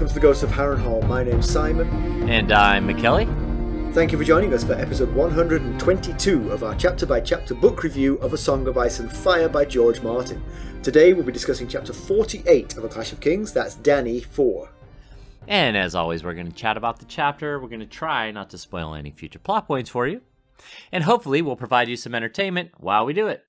welcome to the Ghosts of Harrenhal. My name's Simon. And I'm Mackelly. Thank you for joining us for episode 122 of our chapter-by-chapter book review of A Song of Ice and Fire by George Martin. Today we'll be discussing chapter 48 of A Clash of Kings, that's Dany 4. And as always, we're going to chat about the chapter. We're going to try not to spoil any future plot points for you. And hopefully we'll provide you some entertainment while we do it.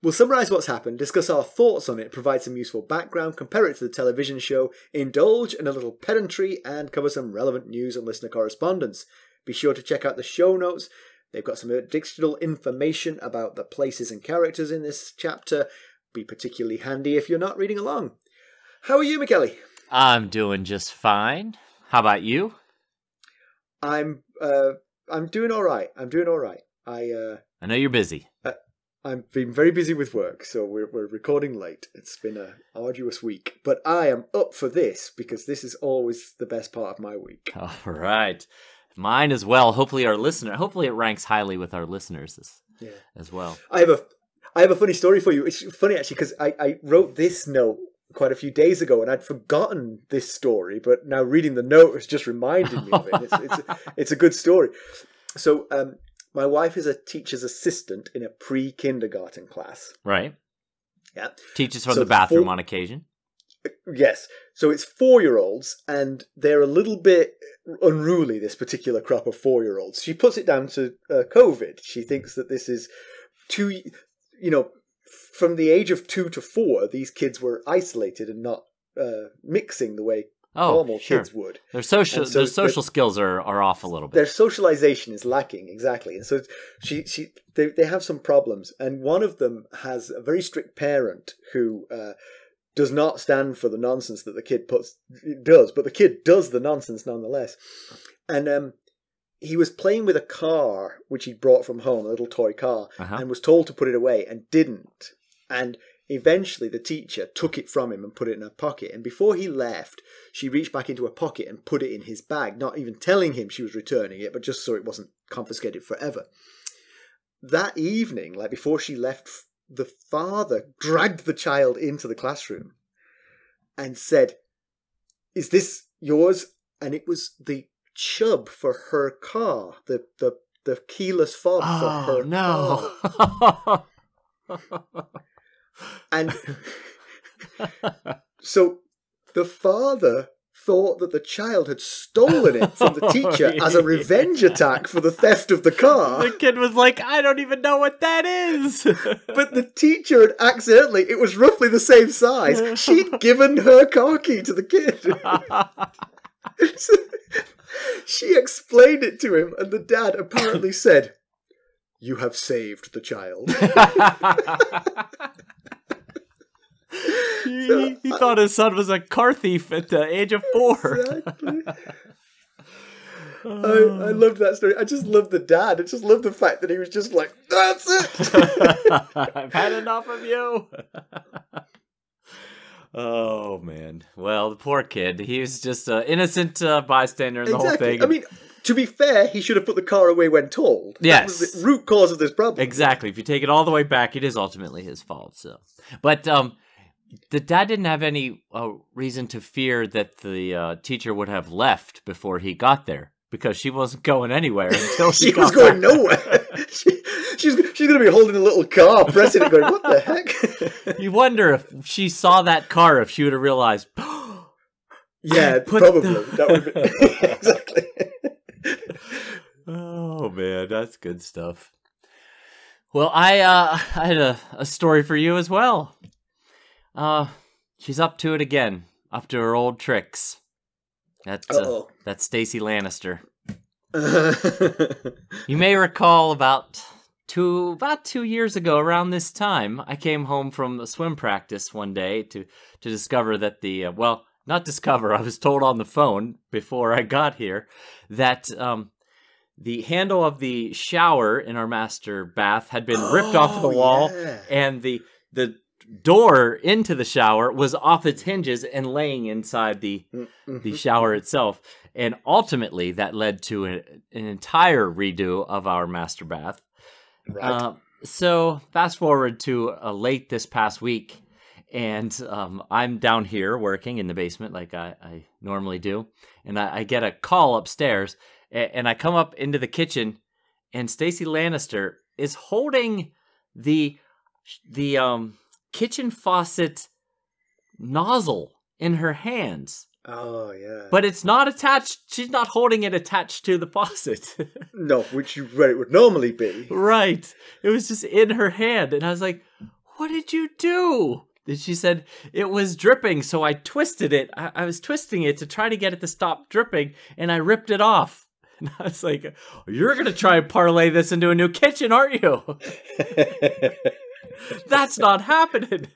We'll summarise what's happened, discuss our thoughts on it, provide some useful background, compare it to the television show, indulge in a little pedantry, and cover some relevant news and listener correspondence. Be sure to check out the show notes. They've got some additional information about the places and characters in this chapter. Be particularly handy if you're not reading along. How are you, Mackelly? I'm doing just fine. How about you? I'm doing all right. I know you're busy. I've been very busy with work, so we're recording late. It's been an arduous week, but I am up for this because this is always the best part of my week. All right. Mine as well. Hopefully it ranks highly with our listeners as well. I have a funny story for you. It's funny actually because I wrote this note quite a few days ago and I'd forgotten this story, but now reading the note has just reminded me of it. It's a good story. So my wife is a teacher's assistant in a pre-kindergarten class. Right. Yeah. Teaches from the bathroom on occasion. Yes. So it's 4-year-olds and they're a little bit unruly, this particular crop of 4-year-olds. She puts it down to COVID. She thinks that this is from the age of 2 to 4, these kids were isolated and not mixing the way normal kids would. Their social skills are off a little bit. Their socialization is lacking, exactly. And so they have some problems. And one of them has a very strict parent who does not stand for the nonsense that the kid does, but the kid does the nonsense nonetheless. And he was playing with a car, which he brought from home, a little toy car, and was told to put it away and didn't. And eventually the teacher took it from him and put it in her pocket. And before he left, she reached back into her pocket and put it in his bag, not even telling him she was returning it, but just so it wasn't confiscated forever. That evening, before she left, the father dragged the child into the classroom and said, "Is this yours?" And it was the chub for her car, the keyless fob for her car. And so the father thought that the child had stolen it from the teacher as a revenge attack for the theft of the car. The kid was like, I don't even know what that is. But the teacher had accidentally, it was roughly the same size, she'd given her car key to the kid. So she explained it to him, and the dad apparently said, "You have saved the child." He thought his son was a car thief at the age of 4. Exactly. I loved that story. I just loved the dad. I just loved the fact that he was just like, "That's it. I've had enough of you." Oh, man. Well, the poor kid. He was just an innocent bystander in the whole thing. I mean, to be fair, he should have put the car away when told. Yes. That was the root cause of this problem. Exactly. If you take it all the way back, it is ultimately his fault. So, but the dad didn't have any reason to fear that the teacher would have left before he got there, because she wasn't going anywhere until she was going nowhere. She's going to be holding a little car, pressing it, going, "What the heck?" You wonder if she saw that car, if she would have realized. Yeah, probably. That would have been exactly. Oh man, that's good stuff. Well, I had a story for you as well. She's up to it again, up to her old tricks. That's Stacey Lannister. You may recall about 2 years ago, around this time, I came home from a swim practice one day to discover that not discover, I was told on the phone before I got here that the handle of the shower in our master bath had been ripped off of the wall, and the door into the shower was off its hinges and laying inside the shower itself. And ultimately, that led to an entire redo of our master bath. Right. So fast forward to late this past week, And I'm down here working in the basement like I normally do. And I get a call upstairs, and I come up into the kitchen, and Stacey Lannister is holding the kitchen faucet nozzle in her hands. Oh, yeah. But it's not attached. She's not holding it attached to the faucet. No, where it would normally be. Right. It was just in her hand. And I was like, what did you do? And she said, it was dripping, so I twisted it. I was twisting it to try to get it to stop dripping, and I ripped it off. And I was like, you're going to try and parlay this into a new kitchen, aren't you? That's not happening.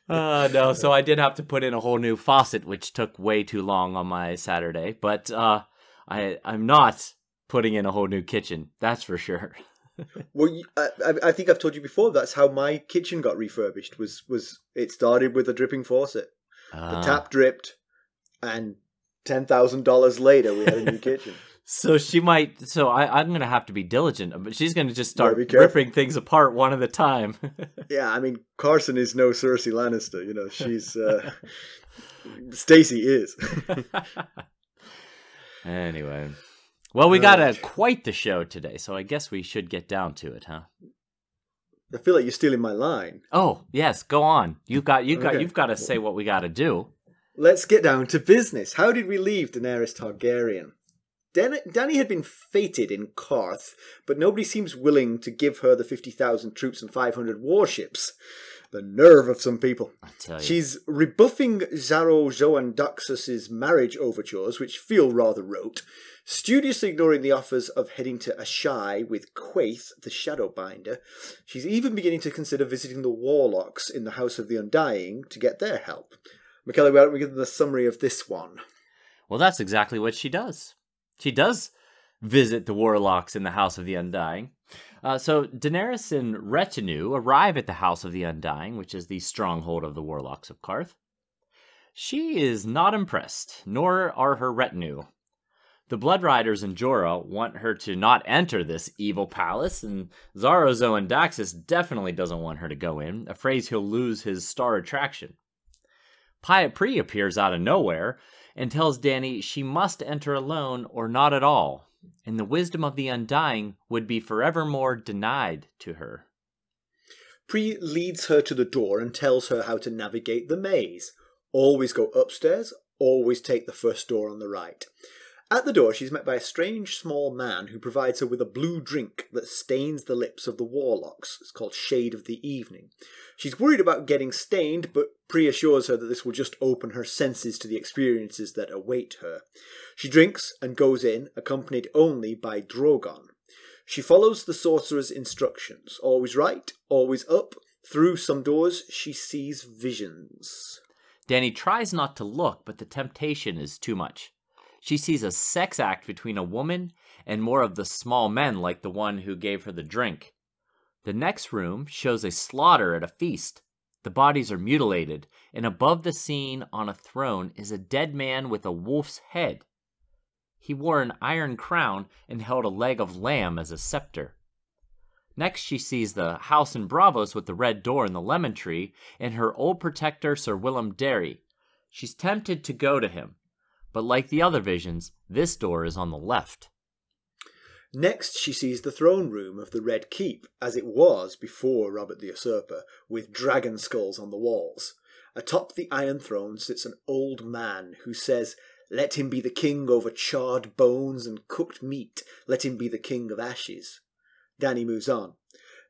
No, so I did have to put in a whole new faucet, which took way too long on my Saturday. But I'm not putting in a whole new kitchen, that's for sure. Well, I think I've told you before, that's how my kitchen got refurbished, was it started with a dripping faucet. The tap dripped, and $10,000 later we had a new kitchen. So I'm going to have to be diligent, but she's going to just start ripping things apart one at a time. Yeah, I mean, Carson is no Cersei Lannister, she's, Stacey is. Anyway. Well, we got quite the show today, so I guess we should get down to it, huh? I feel like you're stealing my line. Oh, yes, go on. You've got to say what we got to do. Let's get down to business. How did we leave Daenerys Targaryen? Dany had been fated in Qarth, but nobody seems willing to give her the 50,000 troops and 500 warships. The nerve of some people. I tell you. She's rebuffing Xaro Joandaxus's marriage overtures, which feel rather rote, studiously ignoring the offers of heading to Ashai with Qarth, the Shadowbinder. She's even beginning to consider visiting the warlocks in the House of the Undying to get their help. Mackelly, why don't we give them a summary of this one? Well, that's exactly what she does. She does visit the warlocks in the House of the Undying. So Daenerys and retinue arrive at the House of the Undying, which is the stronghold of the warlocks of Qarth. She is not impressed, nor are her retinue. The Blood Riders and Jorah want her to not enter this evil palace, and Xaro Joandaxus definitely doesn't want her to go in, afraid he'll lose his star attraction. Pyatt Pree appears out of nowhere and tells Dany she must enter alone or not at all, and the wisdom of the Undying would be forevermore denied to her. Pree leads her to the door and tells her how to navigate the maze. Always go upstairs, always take the first door on the right. At the door, she's met by a strange small man who provides her with a blue drink that stains the lips of the warlocks. It's called Shade of the Evening. She's worried about getting stained, but Pree assures her that this will just open her senses to the experiences that await her. She drinks and goes in, accompanied only by Drogon. She follows the sorcerer's instructions. Always right, always up. Through some doors, she sees visions. Dany tries not to look, but the temptation is too much. She sees a sex act between a woman and more of the small men like the one who gave her the drink. The next room shows a slaughter at a feast. The bodies are mutilated, and above the scene on a throne is a dead man with a wolf's head. He wore an iron crown and held a leg of lamb as a scepter. Next she sees the house in Braavos with the red door and the lemon tree, and her old protector Sir Willem Darry. She's tempted to go to him. But like the other visions, this door is on the left. Next, she sees the throne room of the Red Keep, as it was before Robert the Usurper, with dragon skulls on the walls. Atop the Iron Throne sits an old man who says, "Let him be the king over charred bones and cooked meat. Let him be the king of ashes." Dany moves on.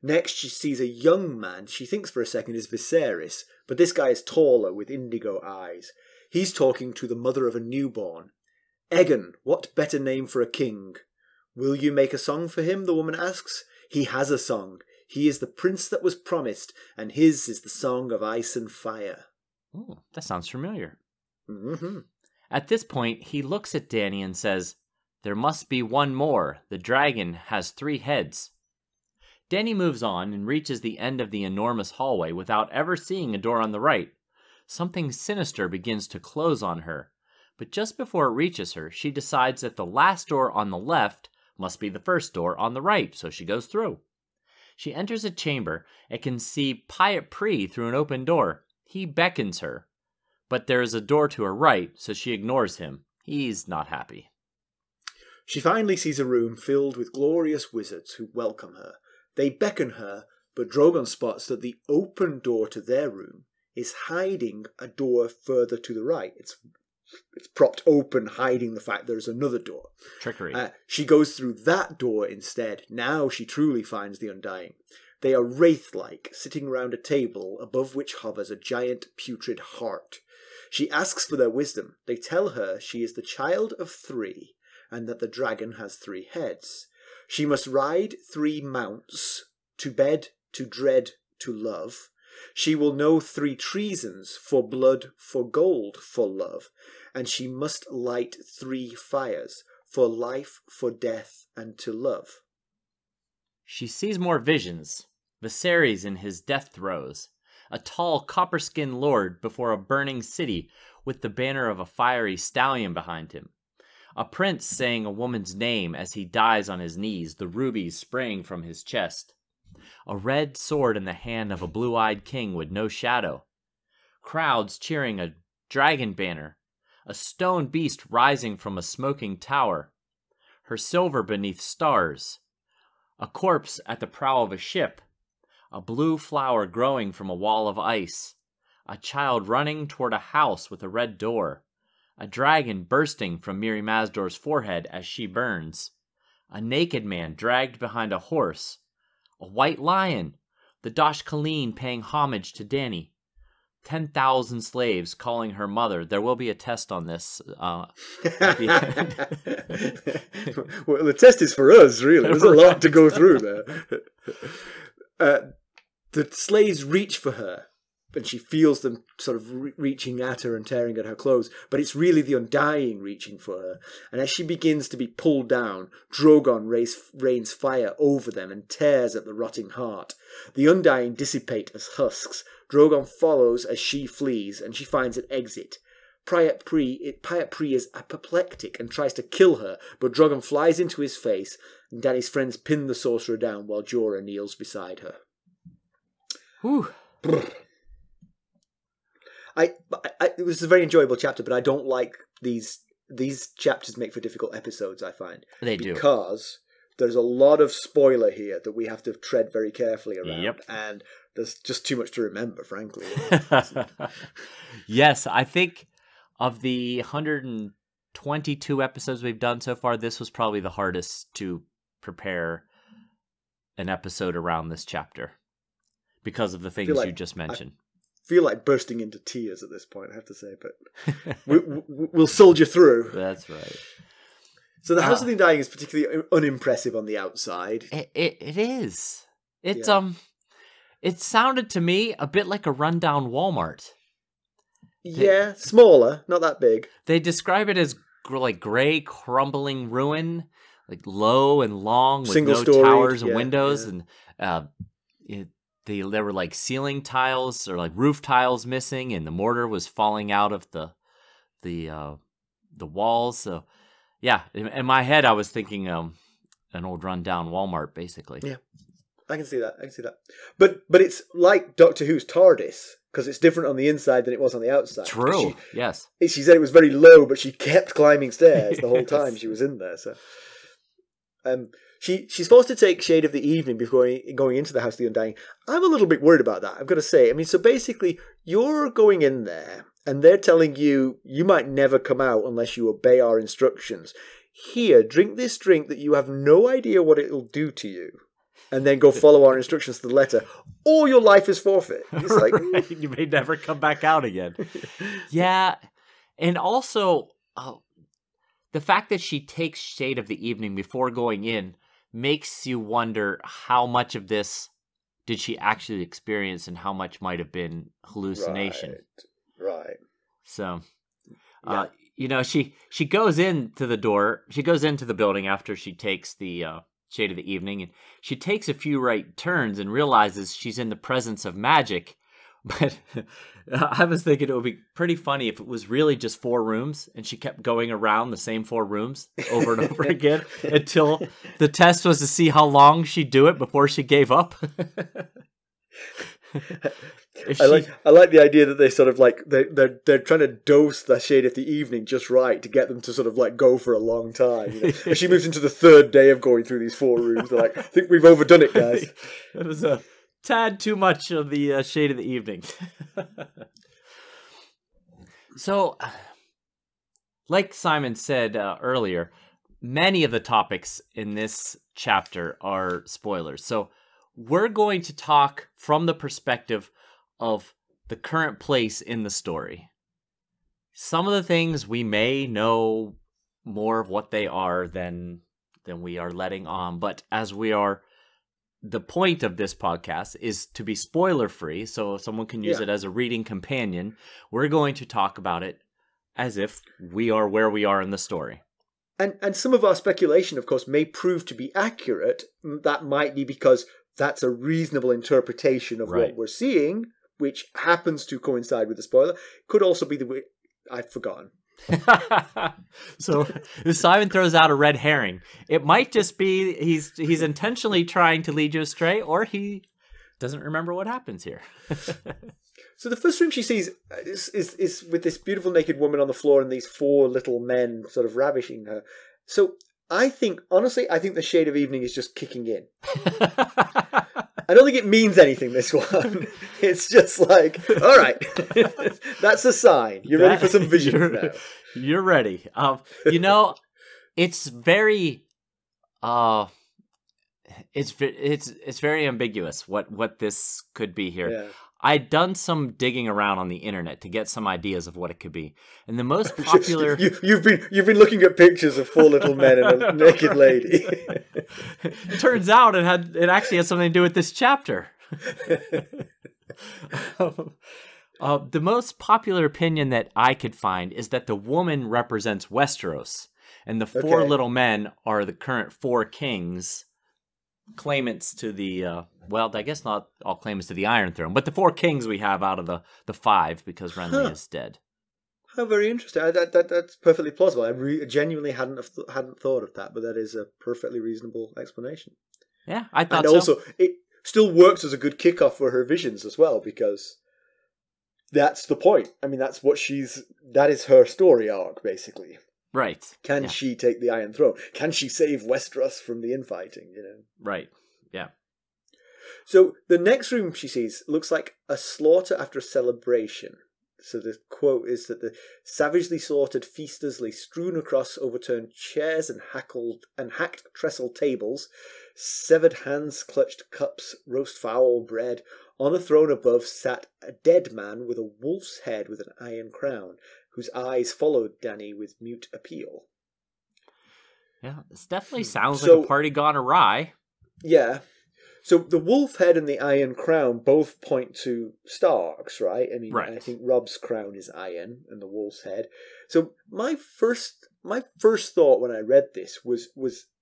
Next, she sees a young man she thinks for a second is Viserys, but this guy is taller with indigo eyes. He's talking to the mother of a newborn. "Aegon, what better name for a king?" "Will you make a song for him?" the woman asks. "He has a song. He is the prince that was promised, and his is the song of ice and fire." Oh, that sounds familiar. Mm-hmm. At this point, he looks at Dany and says, "There must be one more. The dragon has 3 heads." Dany moves on and reaches the end of the enormous hallway without ever seeing a door on the right. Something sinister begins to close on her, but just before it reaches her, she decides that the last door on the left must be the first door on the right, so she goes through. She enters a chamber and can see Pyatt Pree through an open door. He beckons her, but there is a door to her right, so she ignores him. He's not happy. She finally sees a room filled with glorious wizards who welcome her. They beckon her, but Drogon spots that the open door to their room is hiding a door further to the right. It's propped open, hiding the fact there's another door. Trickery. She goes through that door instead. Now she truly finds the Undying. They are wraith-like, sitting around a table above which hovers a giant putrid heart. She asks for their wisdom. They tell her she is the child of 3, and that the dragon has 3 heads. She must ride 3 mounts, to bed, to dread, to love. She will know 3 treasons, for blood, for gold, for love. And she must light 3 fires, for life, for death, and to love. She sees more visions. Viserys in his death throes. A tall, copper-skinned lord before a burning city with the banner of a fiery stallion behind him. A prince saying a woman's name as he dies on his knees, the rubies spraying from his chest. A red sword in the hand of a blue-eyed king with no shadow. Crowds cheering a dragon banner. A stone beast rising from a smoking tower. Her silver beneath stars. A corpse at the prow of a ship. A blue flower growing from a wall of ice. A child running toward a house with a red door. A dragon bursting from Mirri Mazdor's forehead as she burns. A naked man dragged behind a horse. A white lion. The Dosh Khaleen paying homage to Dany. 10,000 slaves calling her mother. There will be a test on this at the end. Well, the test is for us, really. There's a lot to go through there. The slaves reach for her, and she feels them sort of reaching at her and tearing at her clothes, but it's really the Undying reaching for her. And as she begins to be pulled down, Drogon rains fire over them and tears at the rotting heart. The Undying dissipate as husks. Drogon follows as she flees, and she finds an exit. Pyatt Pree is apoplectic and tries to kill her, but Drogon flies into his face, and Dany's friends pin the sorcerer down while Jorah kneels beside her. Whew. It was a very enjoyable chapter, but I don't like these chapters make for difficult episodes, I find. They do. Because there's a lot of spoiler here that we have to tread very carefully around. Yep. And there's just too much to remember, frankly. Yes, I think of the 122 episodes we've done so far, this was probably the hardest to prepare an episode around this chapter because of the things you just mentioned. I feel like bursting into tears at this point, I have to say, but we'll soldier through. That's right. So the House of the Undying is particularly unimpressive on the outside. It is. It sounded to me a bit like a rundown Walmart. Yeah, smaller, not that big. They describe it as like gray, crumbling ruin, like low and long with single-storied, no towers and windows, and there were like ceiling tiles or like roof tiles missing, and the mortar was falling out of the walls. So, yeah, in my head, I was thinking an old rundown Walmart, basically. Yeah, I can see that. But it's like Doctor Who's TARDIS, because it's different on the inside than it was on the outside. True. Yes. She said it was very low, but she kept climbing stairs the whole time she was in there. So, she's forced to take Shade of the Evening before going into the House of the Undying. I'm a little bit worried about that, I've got to say. I mean, so basically, you're going in there, and they're telling you might never come out unless you obey our instructions. Here, drink this drink that you have no idea what it'll do to you, and then go follow our instructions to the letter, or your life is forfeit. It's like, right. You may never come back out again. Yeah, and also the fact that she takes Shade of the Evening before going in makes you wonder how much of this did she actually experience and how much might have been hallucination. Right. So, she goes into the door. She goes into the building after she takes the Shade of the Evening, and she takes a few right turns and realizes she's in the presence of magic, But I was thinking it would be pretty funny if it was really just 4 rooms and she kept going around the same 4 rooms over and over again until the test was to see how long she'd do it before she gave up. I like the idea that they sort of like they're trying to dose the shade of the evening just right to get them to sort of like go for a long time. You know? As she moves into the 3rd day of going through these 4 rooms, they're like, I think we've overdone it, guys. It was a tad too much of the shade of the evening. So, like Simon said earlier, many of the topics in this chapter are spoilers. So we're going to talk from the perspective of the current place in the story. Some of the things we may know more of what they are than we are letting on, but as we are, the point of this podcast is to be spoiler free, so someone can use it as a reading companion. We're going to talk about it as if we are where we are in the story. And some of our speculation, of course, may prove to be accurate. That might be because that's a reasonable interpretation of what we're seeing, which happens to coincide with the spoiler. Could also be the way I've forgotten. So if Simon throws out a red herring, it might just be he's intentionally trying to lead you astray, or he doesn't remember what happens here. So the first room she sees is with this beautiful naked woman on the floor and these 4 little men sort of ravishing her. So I think, honestly, the shade of evening is just kicking in. I don't think it means anything, this one. It's just like, all right, that's a sign. You're ready for some visions now. You're ready. It's very, it's very ambiguous what this could be here. Yeah. I'd done some digging around on the internet to get some ideas of what it could be, and the most popular. You've been looking at pictures of 4 little men and a naked lady. It turns out it actually had something to do with this chapter. The most popular opinion that I could find is that the woman represents Westeros, and the 4 little men are the current 4 kings, claimants to the well, I guess not all claimants to the Iron Throne, but the 4 kings we have out of the 5 because Renly is dead. How very interesting. That's perfectly plausible. I genuinely hadn't thought of that, but that is a perfectly reasonable explanation. Yeah, I thought so. And also, it still works as a good kickoff for her visions as well, because that's the point. I mean, that is her story arc, basically. Right. Can she take the Iron Throne? Can she save Westeros from the infighting, Right. Yeah. So the next room she sees looks like a slaughter after a celebration. So the quote is that the savagely slaughtered feasters lay strewn across overturned chairs and hacked trestle tables. Severed hands clutched cups, roast fowl, bread. On a throne above sat a dead man with a wolf's head with an iron crown, whose eyes followed Dany with mute appeal. Yeah, this definitely sounds like a party gone awry. Yeah. So the wolf head and the iron crown both point to Starks, right? I mean, right. I think Robb's crown is iron and the wolf's head. So my first thought when I read this was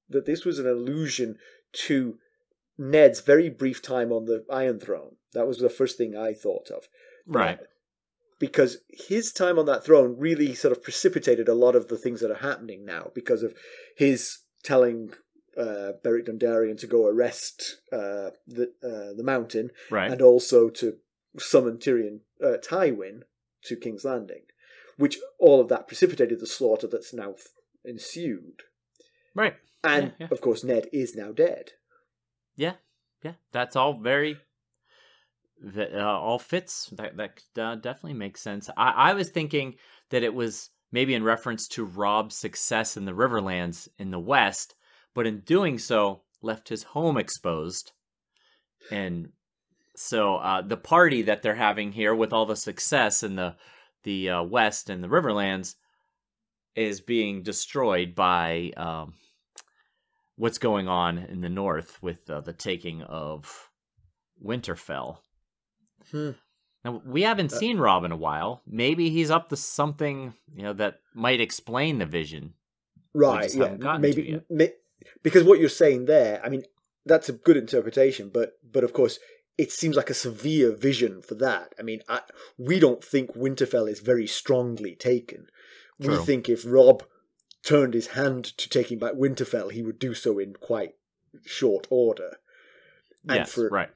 that this was an allusion to Ned's very brief time on the Iron Throne. That was the first thing I thought of. Right. Because his time on that throne really sort of precipitated a lot of the things that are happening now because of his telling Beric Dondarrion to go arrest the mountain, right, and also to summon Tywin to King's Landing, which all of that precipitated the slaughter that's now ensued. Right. And, of course, Ned is now dead. Yeah. That's all very... all fits. That definitely makes sense. I was thinking that it was maybe in reference to Robb's success in the Riverlands in the West, but in doing so, left his home exposed. And so the party that they're having here with all the success in the West and the Riverlands is being destroyed by what's going on in the North with the taking of Winterfell. Now, we haven't seen Robb in a while. Maybe he's up to something, that might explain the vision. Right, yeah. Maybe because what you're saying there, I mean, that's a good interpretation, but of course, it seems like a severe vision for that. I mean, we don't think Winterfell is very strongly taken. True. We think if Robb turned his hand to taking back Winterfell, he would do so in quite short order. And yes, right.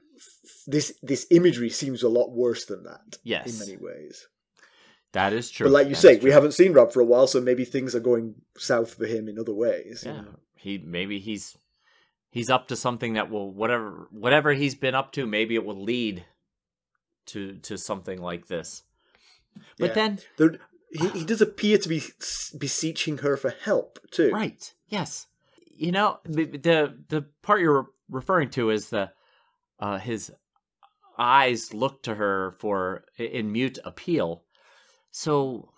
This imagery seems a lot worse than that. Yes. In many ways. That is true. But like you say, we haven't seen Robb for a while, so maybe things are going south for him in other ways. Yeah, maybe he's up to something that will whatever he's been up to. Maybe it will lead to something like this. But then he does appear to be beseeching her for help too. Right. Yes. You know, the part you're referring to is his eyes look to her in mute appeal. So,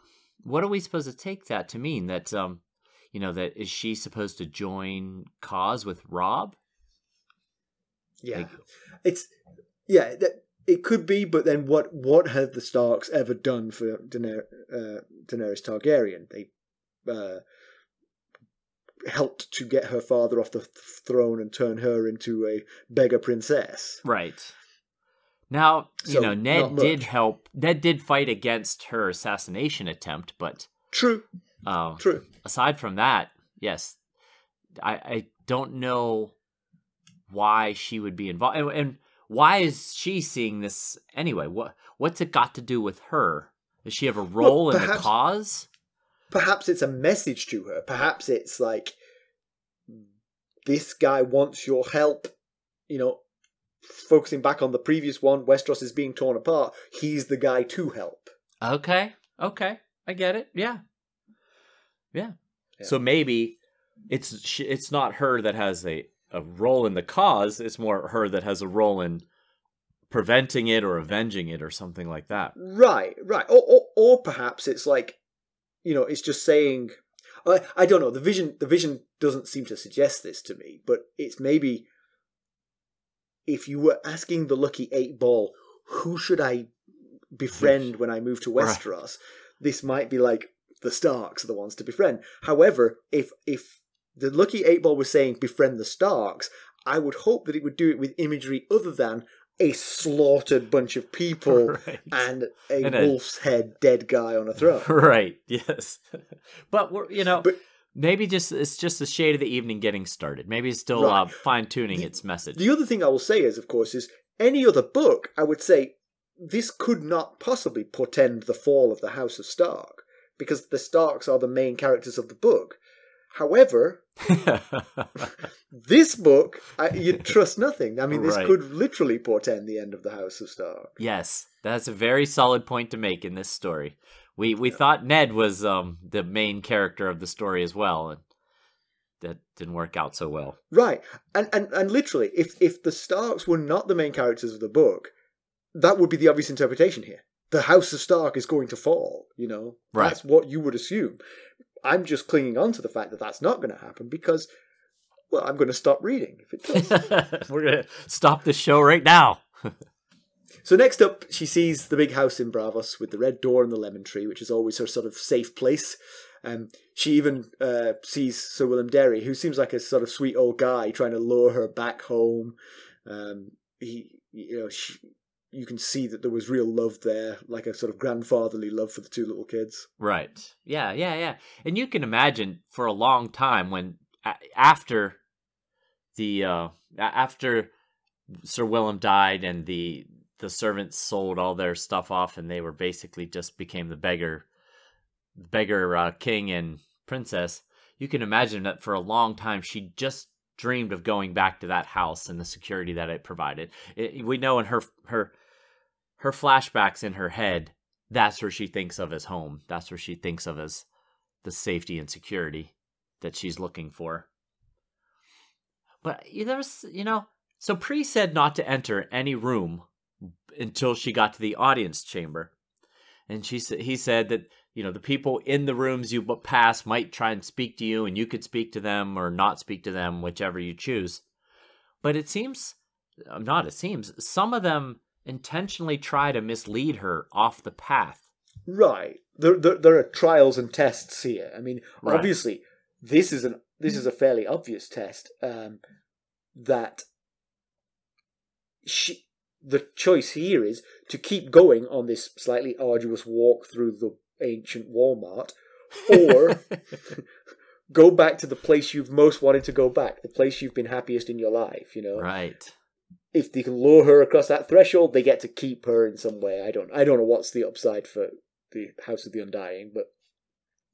what are we supposed to take that to mean? That, that is she supposed to join cause with Robb? Yeah, it could be. But then, what have the Starks ever done for Daenerys Targaryen? They helped to get her father off the throne and turn her into a beggar princess. Right. Now, Ned did help. Ned did fight against her assassination attempt, but... True. True. Aside from that, yes, I don't know why she would be involved. And why is she seeing this anyway? What's it got to do with her? Does she have a role in the cause? Perhaps it's a message to her. Perhaps it's like, this guy wants your help, focusing back on the previous one, Westeros is being torn apart. He's the guy to help. Okay. I get it. Yeah. So maybe it's not her that has a role in the cause. It's more her that has a role in preventing it or avenging it or something like that. Right. Or perhaps it's like, it's just saying, I don't know. The vision doesn't seem to suggest this to me, but it's maybe, if you were asking the lucky 8-ball, who should I befriend when I move to Westeros? Right. This might be like the Starks are the ones to befriend. However, if the lucky 8-ball was saying befriend the Starks, I would hope that it would do it with imagery other than a slaughtered bunch of people and a wolf's head dead guy on a throne. Right, yes. But maybe it's just the shade of the evening getting started. Maybe it's still fine-tuning its message. The other thing I will say is any other book, I would say, this could not possibly portend the fall of the House of Stark, because the Starks are the main characters of the book. However, this book, you'd trust nothing. I mean, this could literally portend the end of the House of Stark. Yes, that's a very solid point to make in this story. We thought Ned was the main character of the story as well, and that didn't work out so well. Right, and literally, if the Starks were not the main characters of the book, that would be the obvious interpretation here. The House of Stark is going to fall, That's what you would assume. I'm just clinging on to the fact that that's not going to happen because, well, I'm going to stop reading if it does. We're going to stop the show right now. So next up, she sees the big house in Bravos with the red door and the lemon tree, which is always her sort of safe place. She even sees Sir Willem Derry, who seems like a sort of sweet old guy trying to lure her back home. You can see that there was real love there, like a sort of grandfatherly love for the two little kids. Right. Yeah. And you can imagine for a long time when after Sir Willem died and the servants sold all their stuff off and they were basically just became the beggar king and princess, you can imagine that for a long time she just dreamed of going back to that house and the security that it provided. We know in her flashbacks in her head, that's where she thinks of as home. That's where she thinks of as the safety and security that she's looking for. But so Pree said not to enter any room until she got to the audience chamber. And he said that, the people in the rooms you pass might try and speak to you, and you could speak to them or not speak to them, whichever you choose. But some of them intentionally try to mislead her off the path. Right. There are trials and tests here. I mean, obviously, this is a fairly obvious test that the choice here is to keep going on this slightly arduous walk through the ancient Walmart, or go back to the place you've most wanted to go back, the place you've been happiest in your life, you know? Right. If they can lure her across that threshold, they get to keep her in some way. I don't know what's the upside for the House of the Undying, but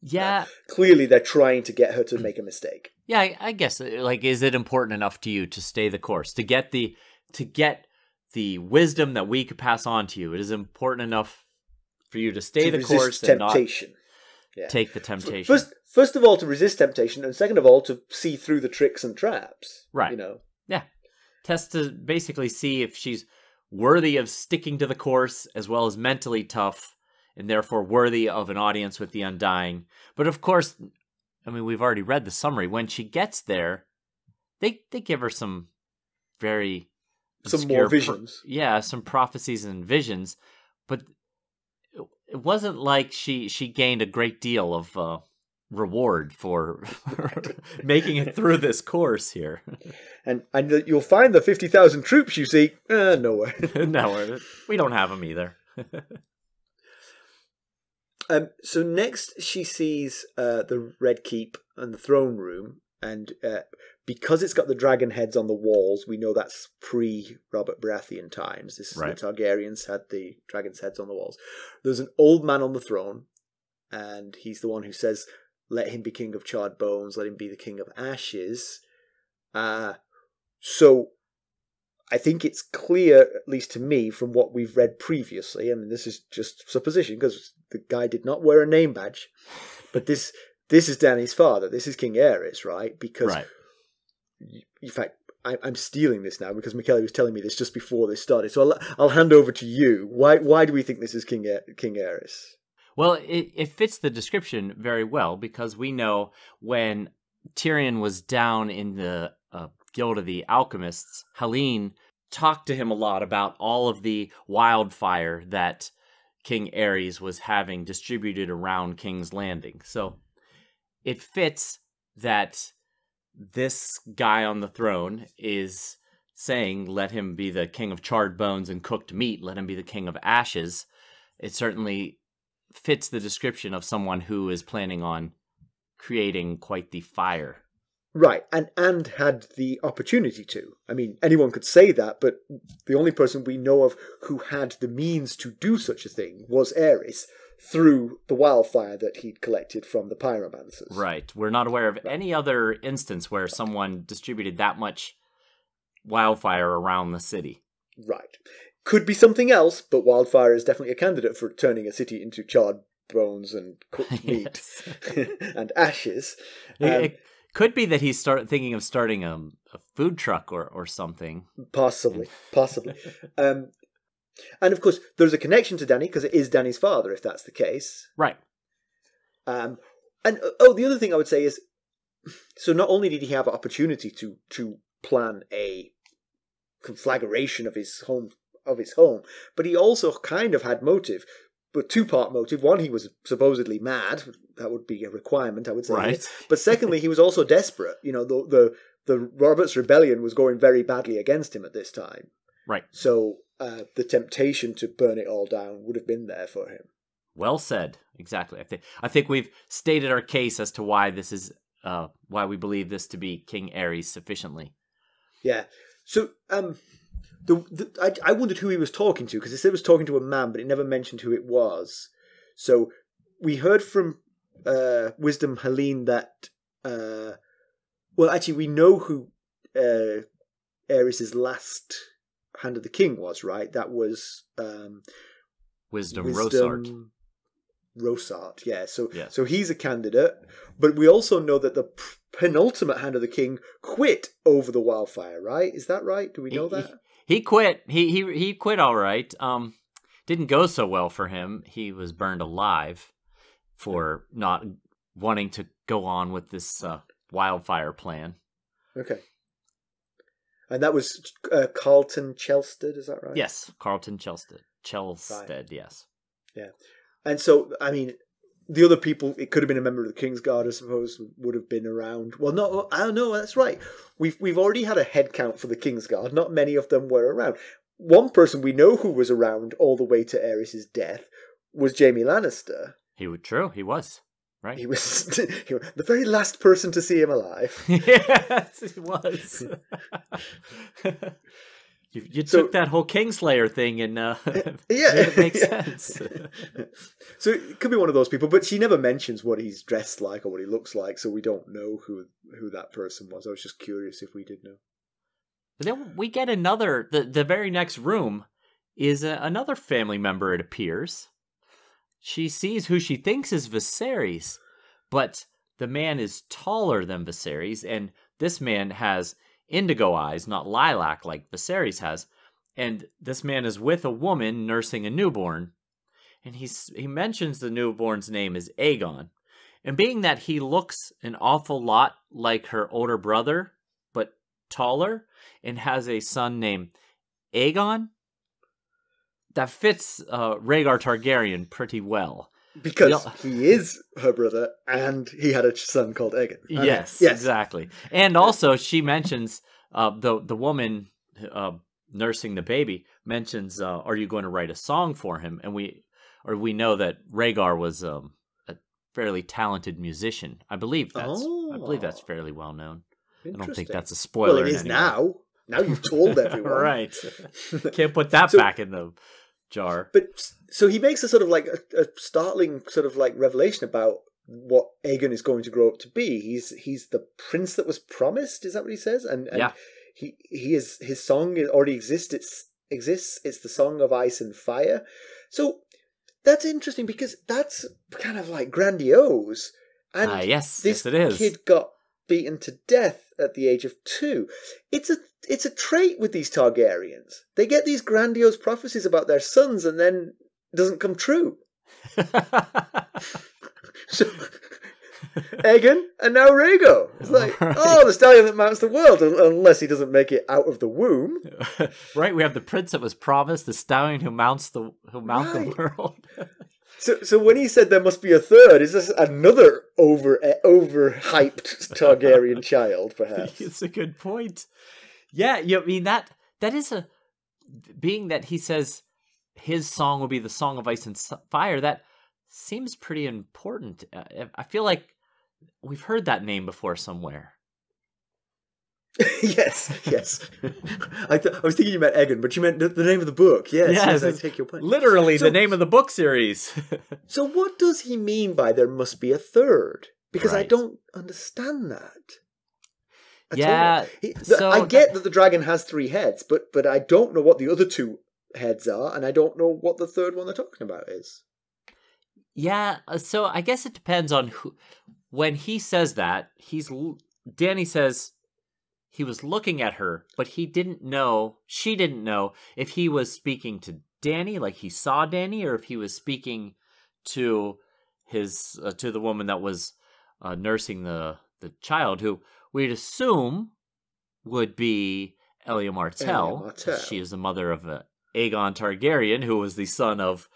yeah, clearly they're trying to get her to make a mistake. Yeah, I guess, like, is it important enough to you to stay the course, to get the wisdom that we could pass on to you? It is important enough for you to stay the course and not take the temptation. First of all, to resist temptation, and second of all, to see through the tricks and traps. Right. You know. Yeah. Test to basically see if she's worthy of sticking to the course, as well as mentally tough, and therefore worthy of an audience with the Undying. But of course, I mean, we've already read the summary. When she gets there, they give her some very some more visions. Some prophecies and visions, but it wasn't like she gained a great deal of reward for making it through this course here. And you'll find the 50,000 troops you see nowhere. Nowhere. We don't have them either. So next she sees the Red Keep and the throne room, and because it's got the dragon heads on the walls, we know that's pre-Robert Baratheon times. This is right. The Targaryens had the dragon's heads on the walls. There's an old man on the throne, and he's the one who says, "Let him be king of charred bones, let him be the king of ashes." So I think it's clear, at least to me, from what we've read previously. I mean, this is just supposition because the guy did not wear a name badge. But this is Dany's father. This is King Aerys, right? Because, right. In fact, I'm stealing this now because Mackelly was telling me this just before this started. So I'll hand over to you. Why do we think this is King Aerys? Well, it fits the description very well because we know when Tyrion was down in the Guild of the Alchemists, Helene talked to him a lot about all of the wildfire that King Aerys was having distributed around King's Landing. So it fits that this guy on the throne is saying, let him be the king of charred bones and cooked meat, let him be the king of ashes. It certainly fits the description of someone who is planning on creating quite the fire. Right, and had the opportunity to. I mean, anyone could say that, but the only person we know of who had the means to do such a thing was Aerys, through the wildfire that he'd collected from the pyromancers. Right. We're not aware of any other instance where someone distributed that much wildfire around the city. Right. Could be something else, but wildfire is definitely a candidate for turning a city into charred bones and cooked meat and ashes. It could be that he's thinking of starting a food truck or something. Possibly. And of course, there's a connection to Dany because it is Dany's father, if that's the case. Right. And the other thing I would say is, so not only did he have opportunity to plan a conflagration of his home, but he also kind of had motive. But two-part motive. One, he was supposedly mad. That would be a requirement, I would say. Right. But secondly, he was also desperate. You know, the Robert's rebellion was going very badly against him at this time. Right. So the temptation to burn it all down would have been there for him. Well said. Exactly. I think we've stated our case as to why this is why we believe this to be King Aerys sufficiently. Yeah. So I wondered who he was talking to, because it said he was talking to a man, but it never mentioned who it was. So we heard from Wisdom Helene that well, actually, we know who Aerys's last Hand of the King was, right? That was Wisdom Rosart. Rosart, yeah. So yes. So he's a candidate, but we also know that the penultimate Hand of the King quit over the wildfire, right? Is that right? Do we know that? He quit. He quit all right. Didn't go so well for him. He was burned alive for not wanting to go on with this wildfire plan. Okay. And that was Carlton Chelsted, is that right? Yes, Carlton Chelsted, right. Yes. Yeah. And so, I mean, the other people, it could have been a member of the Kingsguard, I suppose, would have been around. Well, no, I don't know, that's right. We've already had a head count for the Kingsguard. Not many of them were around. one person we know who was around all the way to Aerys' death was Jaime Lannister. He was. Right. He was the very last person to see him alive. Yes, he was. You took that whole Kingslayer thing and it makes sense. So it could be one of those people, but she never mentions what he's dressed like or what he looks like, so we don't know who that person was. I was just curious if we did know. But then we get another. The very next room is another family member. It appears. She sees who she thinks is Viserys, but the man is taller than Viserys, and this man has indigo eyes, not lilac like Viserys has. And this man is with a woman nursing a newborn, and he mentions the newborn's name is Aegon. And being that he looks an awful lot like her older brother, but taller, and has a son named Aegon, that fits Rhaegar Targaryen pretty well. Because he is her brother, and he had a son called Aegon. Yes, exactly. And also, she mentions, the woman nursing the baby mentions, are you going to write a song for him? And we know that Rhaegar was a fairly talented musician. I believe that's fairly well known. I don't think that's a spoiler. Well, it is now. Now you've told everyone. Right. Can't put that back in the jar. But so he makes a sort of like a startling sort of like revelation about what Aegon is going to grow up to be. He's the prince that was promised. Is that what he says? And yeah. His song already exists. It's the song of ice and fire. So that's interesting because that's kind of like grandiose. And yes, it is. Kid got beaten to death at the age of 2. It's a trait with these Targaryens. They get these grandiose prophecies about their sons and then it doesn't come true. So Aegon and now Rhaegar. It's like, the stallion that mounts the world, unless he doesn't make it out of the womb. Right, we have the prince that was promised, the stallion who mounts the world. So when he said there must be a third, is this another overhyped Targaryen child, perhaps? It's a good point. Yeah, I mean that is being that he says his song will be the song of ice and fire. That seems pretty important. I feel like we've heard that name before somewhere. yes. I was thinking you meant Aegon, but you meant the name of the book. Yes, I take your point. Literally the name of the book series. So what does he mean by there must be a third? Because I don't understand that. I get that the dragon has 3 heads, but I don't know what the other 2 heads are, and I don't know what the third one they're talking about is. Yeah, so I guess it depends on who. When he says that, Dany says he was looking at her, but she didn't know if he was speaking to Dany, like he saw Dany, or if he was speaking to to the woman that was nursing the child, who we'd assume would be Elia Martell. She is the mother of Aegon Targaryen, who was the son of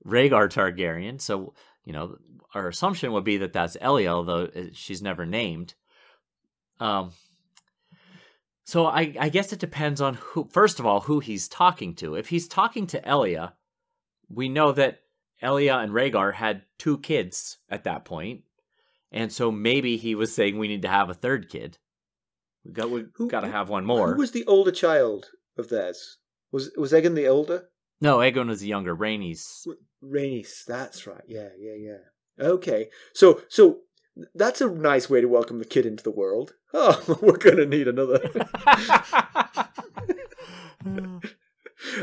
Rhaegar Targaryen. So, our assumption would be that that's Elia, although she's never named. So I guess it depends on first of all, who he's talking to. If he's talking to Elia, we know that Elia and Rhaegar had 2 kids at that point. And so maybe he was saying we need to have a third kid. We got to have one more. Who was the older child of theirs? Was Aegon the older? No, Aegon was the younger. Rhaenys, that's right. Yeah. Okay. So that's a nice way to welcome the kid into the world. Oh, we're going to need another.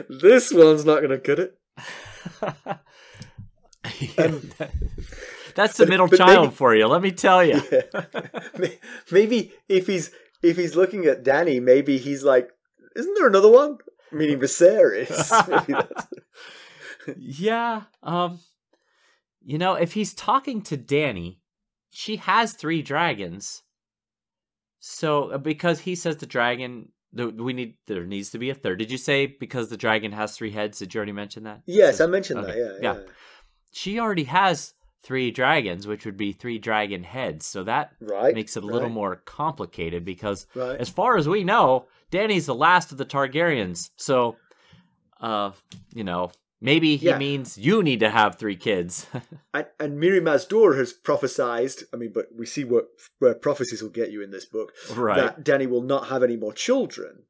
This one's not going to cut it. That's the middle child for you, let me tell you. Yeah. Maybe if he's looking at Dany, maybe he's like, isn't there another one? Meaning Viserys. Maybe that's... Yeah. If he's talking to Dany, she has 3 dragons. So, because he says the dragon, there needs to be a third. Did you say because the dragon has 3 heads? Did you already mention that? Yes, I mentioned that, yeah. She already has 3 dragons, which would be 3 dragon heads. So that makes it a little more complicated because as far as we know, Dany's the last of the Targaryens. So you know, maybe he means you need to have 3 kids. and Miri Mazdur has prophesied, I mean, but we see where prophecies will get you in this book, right? That Dany will not have any more children.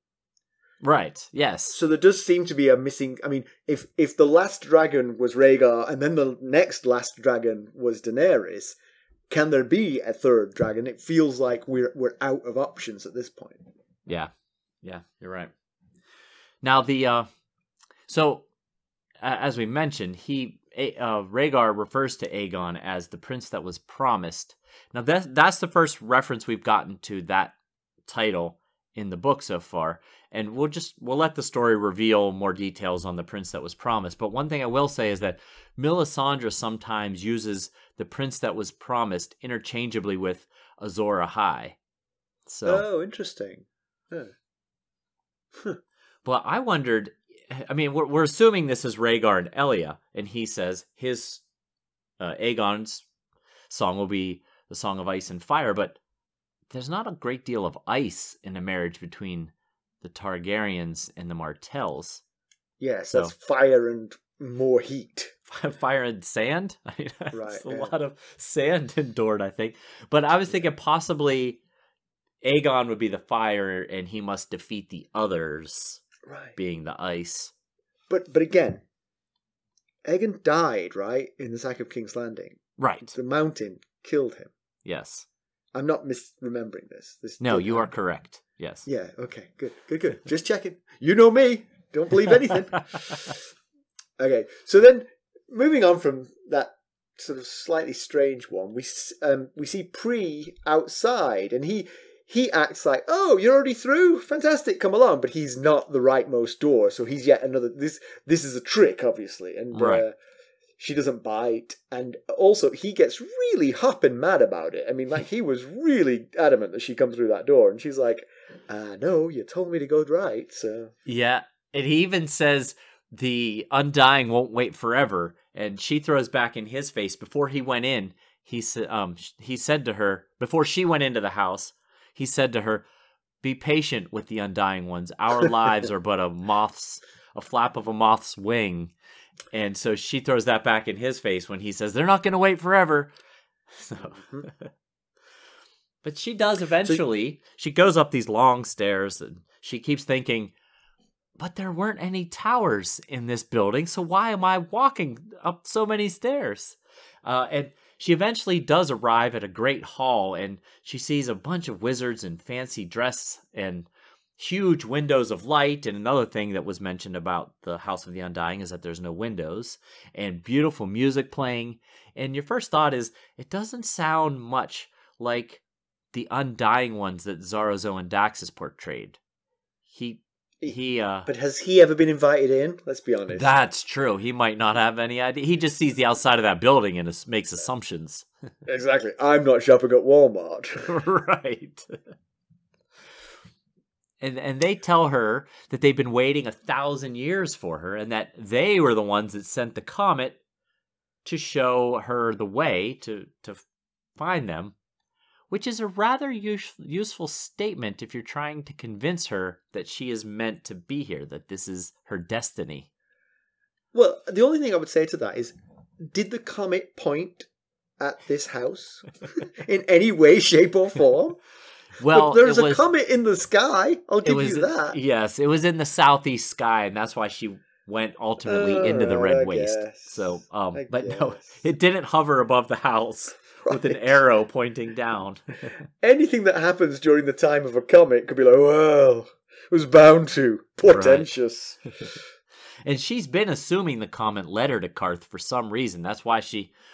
Right, yes. So there does seem to be a missing... I mean, if the last dragon was Rhaegar and then the next last dragon was Daenerys, can there be a third dragon? It feels like we're out of options at this point. Yeah, you're right. Now, as we mentioned, Rhaegar refers to Aegon as the prince that was promised. Now, that's the first reference we've gotten to that title in the book so far, and we'll let the story reveal more details on the prince that was promised. But one thing I will say is that Melisandre sometimes uses the prince that was promised interchangeably with Azor Ahai. So, interesting. Huh. Well, I wondered. I mean, we're assuming this is Rhaegar and Elia, and he says his Aegon's song will be the Song of Ice and Fire, but there's not a great deal of ice in a marriage between the Targaryens and the Martells. Yes, so, that's fire and more heat. Fire and sand? I mean, right, a lot of sand endured, I think. But I was thinking possibly Aegon would be the fire and he must defeat the others, being the ice. But again, Aegon died, right, in the sack of King's Landing. Right. The mountain killed him. Yes. I'm not misremembering this. No, you are correct. Yes. Yeah, okay, good. Just checking. You know me. Don't believe anything. Okay, so then moving on from that sort of slightly strange one, we see Pree outside, and he acts like, oh, you're already through? Fantastic, come along. But he's not the rightmost door, so he's yet another... This is a trick, obviously, and she doesn't bite. And also, he gets really hopping mad about it. I mean, like, he was really adamant that she come through that door, and she's like, no, you told me to go right, so... Yeah, and he even says the Undying won't wait forever, and she throws back in his face. Before he went in, he said to her, before she went into the house, he said to her, be patient with the Undying Ones. Our lives are but a flap of a moth's wing. And so she throws that back in his face when he says, they're not going to wait forever. So, but she does eventually. She goes up these long stairs and she keeps thinking, but there weren't any towers in this building, so why am I walking up so many stairs? And she eventually does arrive at a great hall, and she sees a bunch of wizards in fancy dress and huge windows of light. And another thing that was mentioned about the House of the Undying is that there's no windows, and beautiful music playing. And your first thought is, it doesn't sound much like the Undying Ones that Zarazo and Daxus portrayed. But has he ever been invited in? Let's be honest. That's true. He might not have any idea. He just sees the outside of that building and makes assumptions. Exactly. I'm not shopping at Walmart. Right. And they tell her that they've been waiting 1,000 years for her, and that they were the ones that sent the comet to show her the way to find them. Which is a rather useful statement if you're trying to convince her that she is meant to be here, that this is her destiny. Well, the only thing I would say to that is, did the comet point at this house in any way, shape, or form? Well, there's a comet in the sky. I'll give you that. Yes, it was in the southeast sky, and that's why she went ultimately into the Red Waste. So, but no, it didn't hover above the house. Right. With an arrow pointing down. Anything that happens during the time of a comet could be like, well, it was bound to. Portentous. Right. And she's been assuming the comet led her to Qarth for some reason. That's why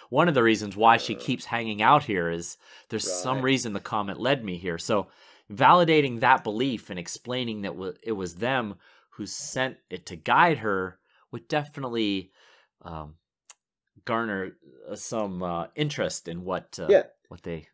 one of the reasons why she keeps hanging out here is there's some reason the comet led me here. So validating that belief and explaining that it was them who sent it to guide her would definitely... garner some interest in what they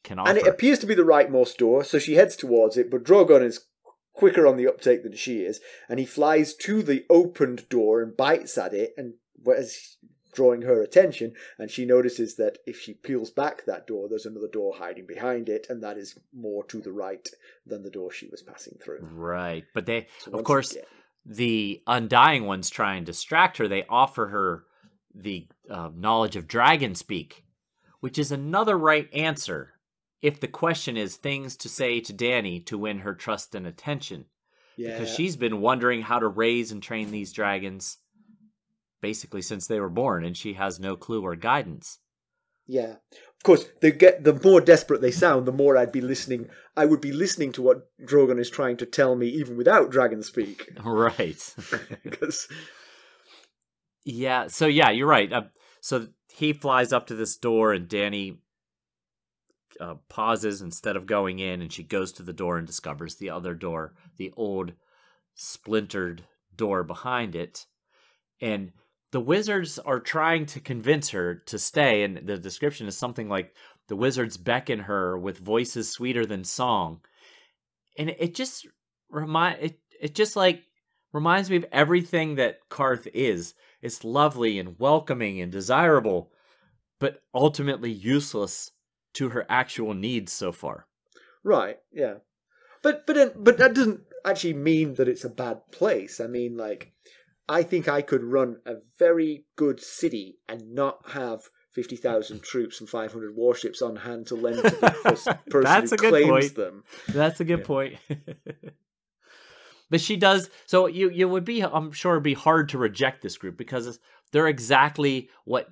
can offer. And it appears to be the rightmost door, so she heads towards it, but Drogon is quicker on the uptake than she is, and he flies to the opened door and bites at it, and as drawing her attention, and she notices that if she peels back that door, there's another door hiding behind it, and that is more to the right than the door she was passing through. Right, but they, of course... the Undying Ones try and distract her, they offer her the knowledge of dragon speak, which is another right answer if the question is things to say to Dany to win her trust and attention. Yeah. Because she's been wondering how to raise and train these dragons basically since they were born, and she has no clue or guidance. Yeah. Of course, the more desperate they sound, the more I'd be listening. I would be listening to what Drogon is trying to tell me, even without dragon speak. Right. Because... Yeah, so yeah, you're right. So he flies up to this door, and Dany pauses instead of going in, and she goes to the door and discovers the other door, the old splintered door behind it. And the wizards are trying to convince her to stay, and the description is something like, the wizards beckon her with voices sweeter than song. And it just reminds me of everything that Qarth is. It's lovely and welcoming and desirable, but ultimately useless to her actual needs so far. Right, yeah. But that doesn't actually mean that it's a bad place. I mean, like, I think I could run a very good city and not have 50,000 troops and 500 warships on hand to lend to the first person who claims them. That's a good point. But she does, so you would be, I'm sure it'd be hard to reject this group because they're exactly what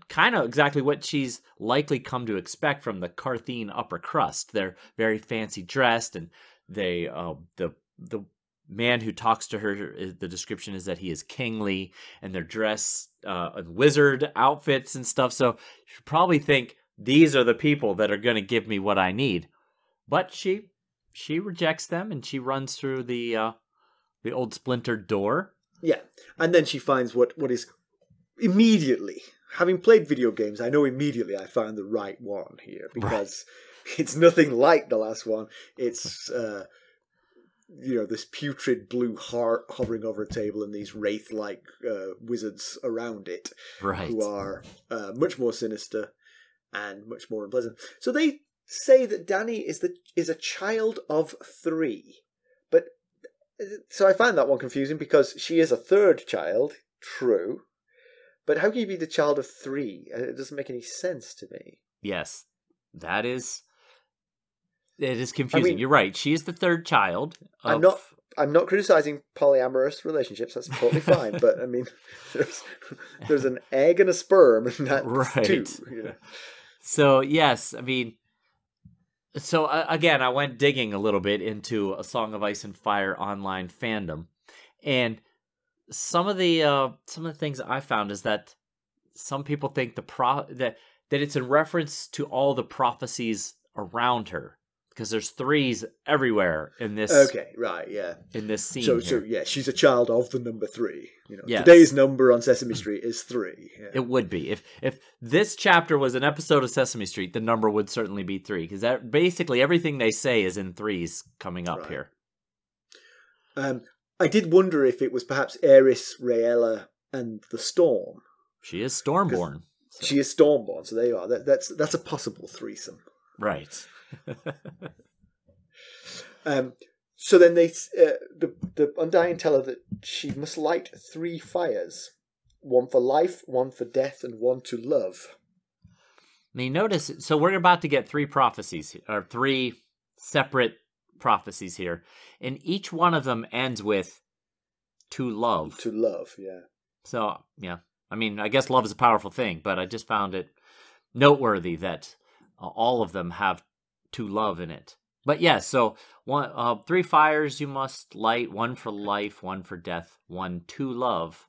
she's likely come to expect from the Qarthine upper crust. They're very fancy dressed, and they, the man who talks to her, the description is that he is kingly, and they're dressed in wizard outfits and stuff, so you should probably think, these are the people that are going to give me what I need. But she rejects them, and she runs through the old splintered door. Yeah, and then she finds what is immediately, having played video games, I know immediately I found the right one here, because it's nothing like the last one. It's this putrid blue heart hovering over a table, and these wraith-like wizards around it, who are much more sinister and much more unpleasant. So they say that Dany is a child of 3, but so I find that one confusing because she is a third child, true, but how can you be the child of 3? It doesn't make any sense to me. Yes, it is confusing. I mean, you're right. She is the third child. I'm not criticizing polyamorous relationships. That's totally fine. But I mean, there's an egg and a sperm, and that's 2. You know? So yes, I mean. So again, I went digging a little bit into A Song of Ice and Fire online fandom, and some of the things I found is that some people think that it's in reference to all the prophecies around her, because there's 3s everywhere in this. Okay, right, yeah. In this scene, so yeah, she's a child of the number 3. Yes. Today's number on Sesame Street is 3. Yeah. It would be if this chapter was an episode of Sesame Street, the number would certainly be 3, because that basically everything they say is in 3s coming up here. I did wonder if it was perhaps Aerys, Rhaella, and the Storm. She is Stormborn. So. She is Stormborn, so there you are. That's a possible threesome. Right. So then the Undying tell her that she must light 3 fires. One for life, one for death, and one to love. Now you notice, so we're about to get 3 prophecies, or 3 separate prophecies here. And each one of them ends with to love. To love, yeah. So, yeah. I mean, I guess love is a powerful thing, but I just found it noteworthy that all of them have to love in it. But yes, so 3 fires you must light, one for life, one for death, one to love.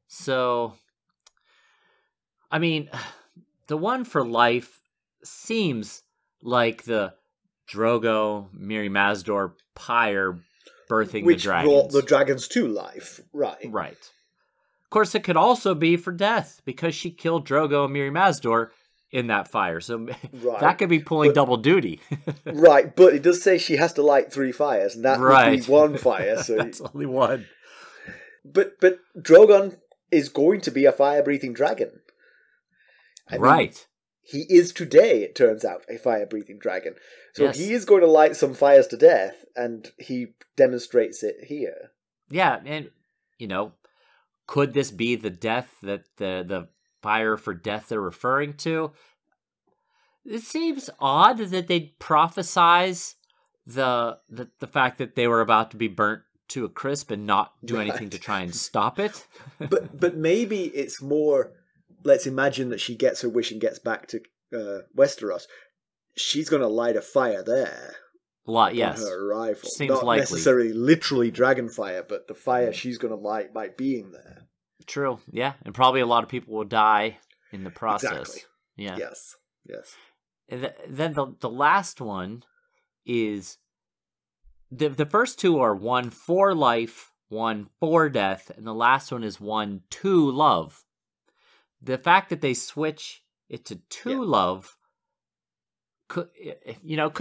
So, I mean, the one for life seems like the Drogo, Mirri Mazdor pyre birthing the dragons. Which brought the dragons to life, right. Right. Of course, it could also be for death, because she killed Drogo and Mirri Mazdor in that fire. So that could be pulling double duty. Right, but it does say she has to light 3 fires, and that would be 1 fire. So that's only 1. But Drogon is going to be a fire-breathing dragon. I mean, he is today, it turns out, a fire-breathing dragon. So he is going to light some fires to death, and he demonstrates it here. Yeah, and could this be the death that the fire for death they're referring to? It seems odd that they'd prophesize the fact that they were about to be burnt to a crisp and not do anything to try and stop it. but maybe it's more, let's imagine that she gets her wish and gets back to Westeros. She's going to light a fire there. A lot, yes. On her arrival. Seems not likely. Necessarily literally dragon fire, but the fire she's going to light by being there. True, yeah. And probably a lot of people will die in the process. Exactly. Yeah. Yes. And then the last one is... The first two are one for life, one for death, and the last one is one to love. The fact that they switch it to love could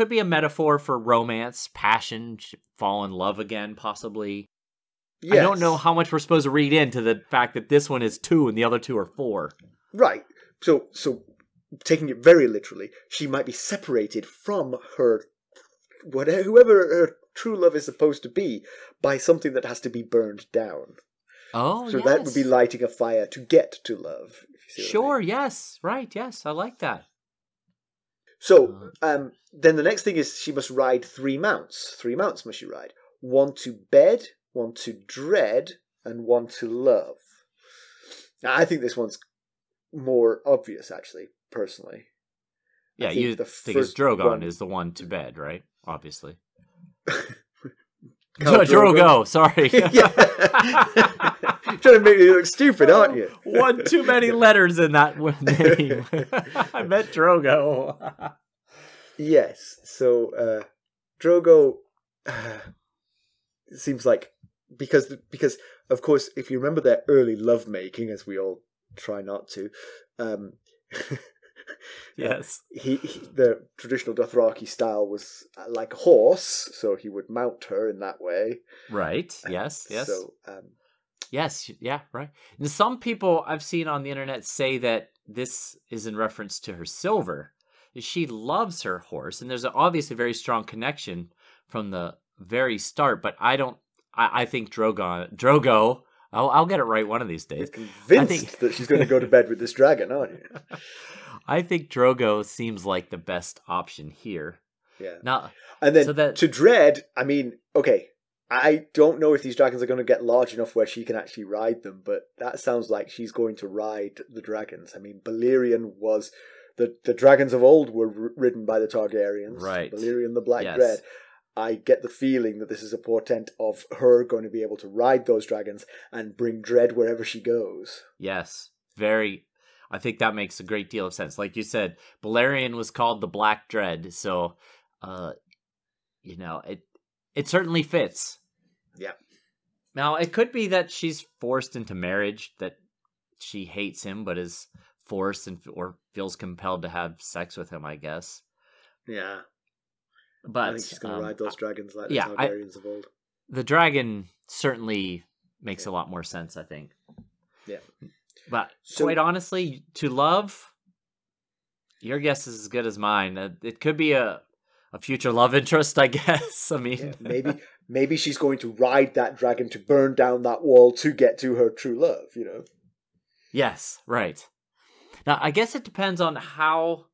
be a metaphor for romance, passion, fall in love again, possibly. Yes. I don't know how much we're supposed to read into the fact that this one is 2 and the other 2 are 4. Right. So taking it very literally, she might be separated from her, whoever her true love is supposed to be, by something that has to be burned down. Oh, so that would be lighting a fire to get to love. If you see what I mean. Yes, right, yes, I like that. So, then the next thing is she must ride 3 mounts. 3 mounts must she ride. 1 to bed, 1 to dread, and 1 to love. Now, I think this one's more obvious, actually, personally. Yeah, you think it's Drogon is the one to bed, right? Obviously. Drogo, sorry. Trying to make me look stupid, aren't you? One too many letters in that name. I meant Drogo. Yes, so Drogo seems like, because of course, if you remember their early lovemaking, as we all try not to, yes, the traditional Dothraki style was like a horse, so he would mount her in that way. Right. Yes. So, yes. Yeah. Right. And some people I've seen on the internet say that this is in reference to her silver. She loves her horse, and there's obviously a very strong connection from the very start. But I think Drogo. I'll get it right one of these days. You're convinced that she's going to go to bed with this dragon, aren't you? I think Drogo seems like the best option here. Yeah. Now, and then to dread, I mean, okay, I don't know if these dragons are going to get large enough where she can actually ride them, but that sounds like she's going to ride the dragons. I mean, Balerion was... The dragons of old were ridden by the Targaryens. Right. Balerion the Black Dread. I get the feeling that this is a portent of her going to be able to ride those dragons and bring dread wherever she goes. Yes. Very... I think that makes a great deal of sense. Like you said, Balerion was called the Black Dread, so, it certainly fits. Yeah. Now, it could be that she's forced into marriage, that she hates him, but is forced or feels compelled to have sex with him, I guess. Yeah. But I think she's going to ride those dragons like the Targaryens of old. The dragon certainly makes a lot more sense, I think. Yeah. But quite honestly, to love, your guess is as good as mine. It could be a future love interest, I guess. I mean, maybe she's going to ride that dragon to burn down that wall to get to her true love, Yes, right. Now, I guess it depends on how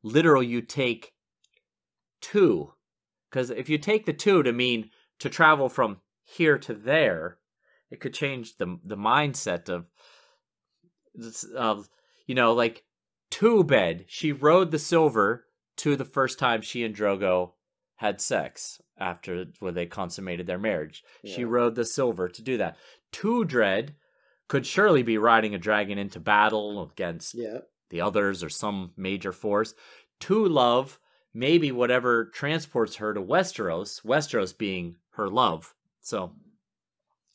literal you take 2. Because if you take the 2 to mean to travel from here to there, it could change the mindset of like 2 bed. She rode the silver to the first time she and Drogo had sex after when they consummated their marriage. Yeah. She rode the silver to do that. 2 dread could surely be riding a dragon into battle against the others or some major force. 2 love, maybe whatever transports her to Westeros being her love. So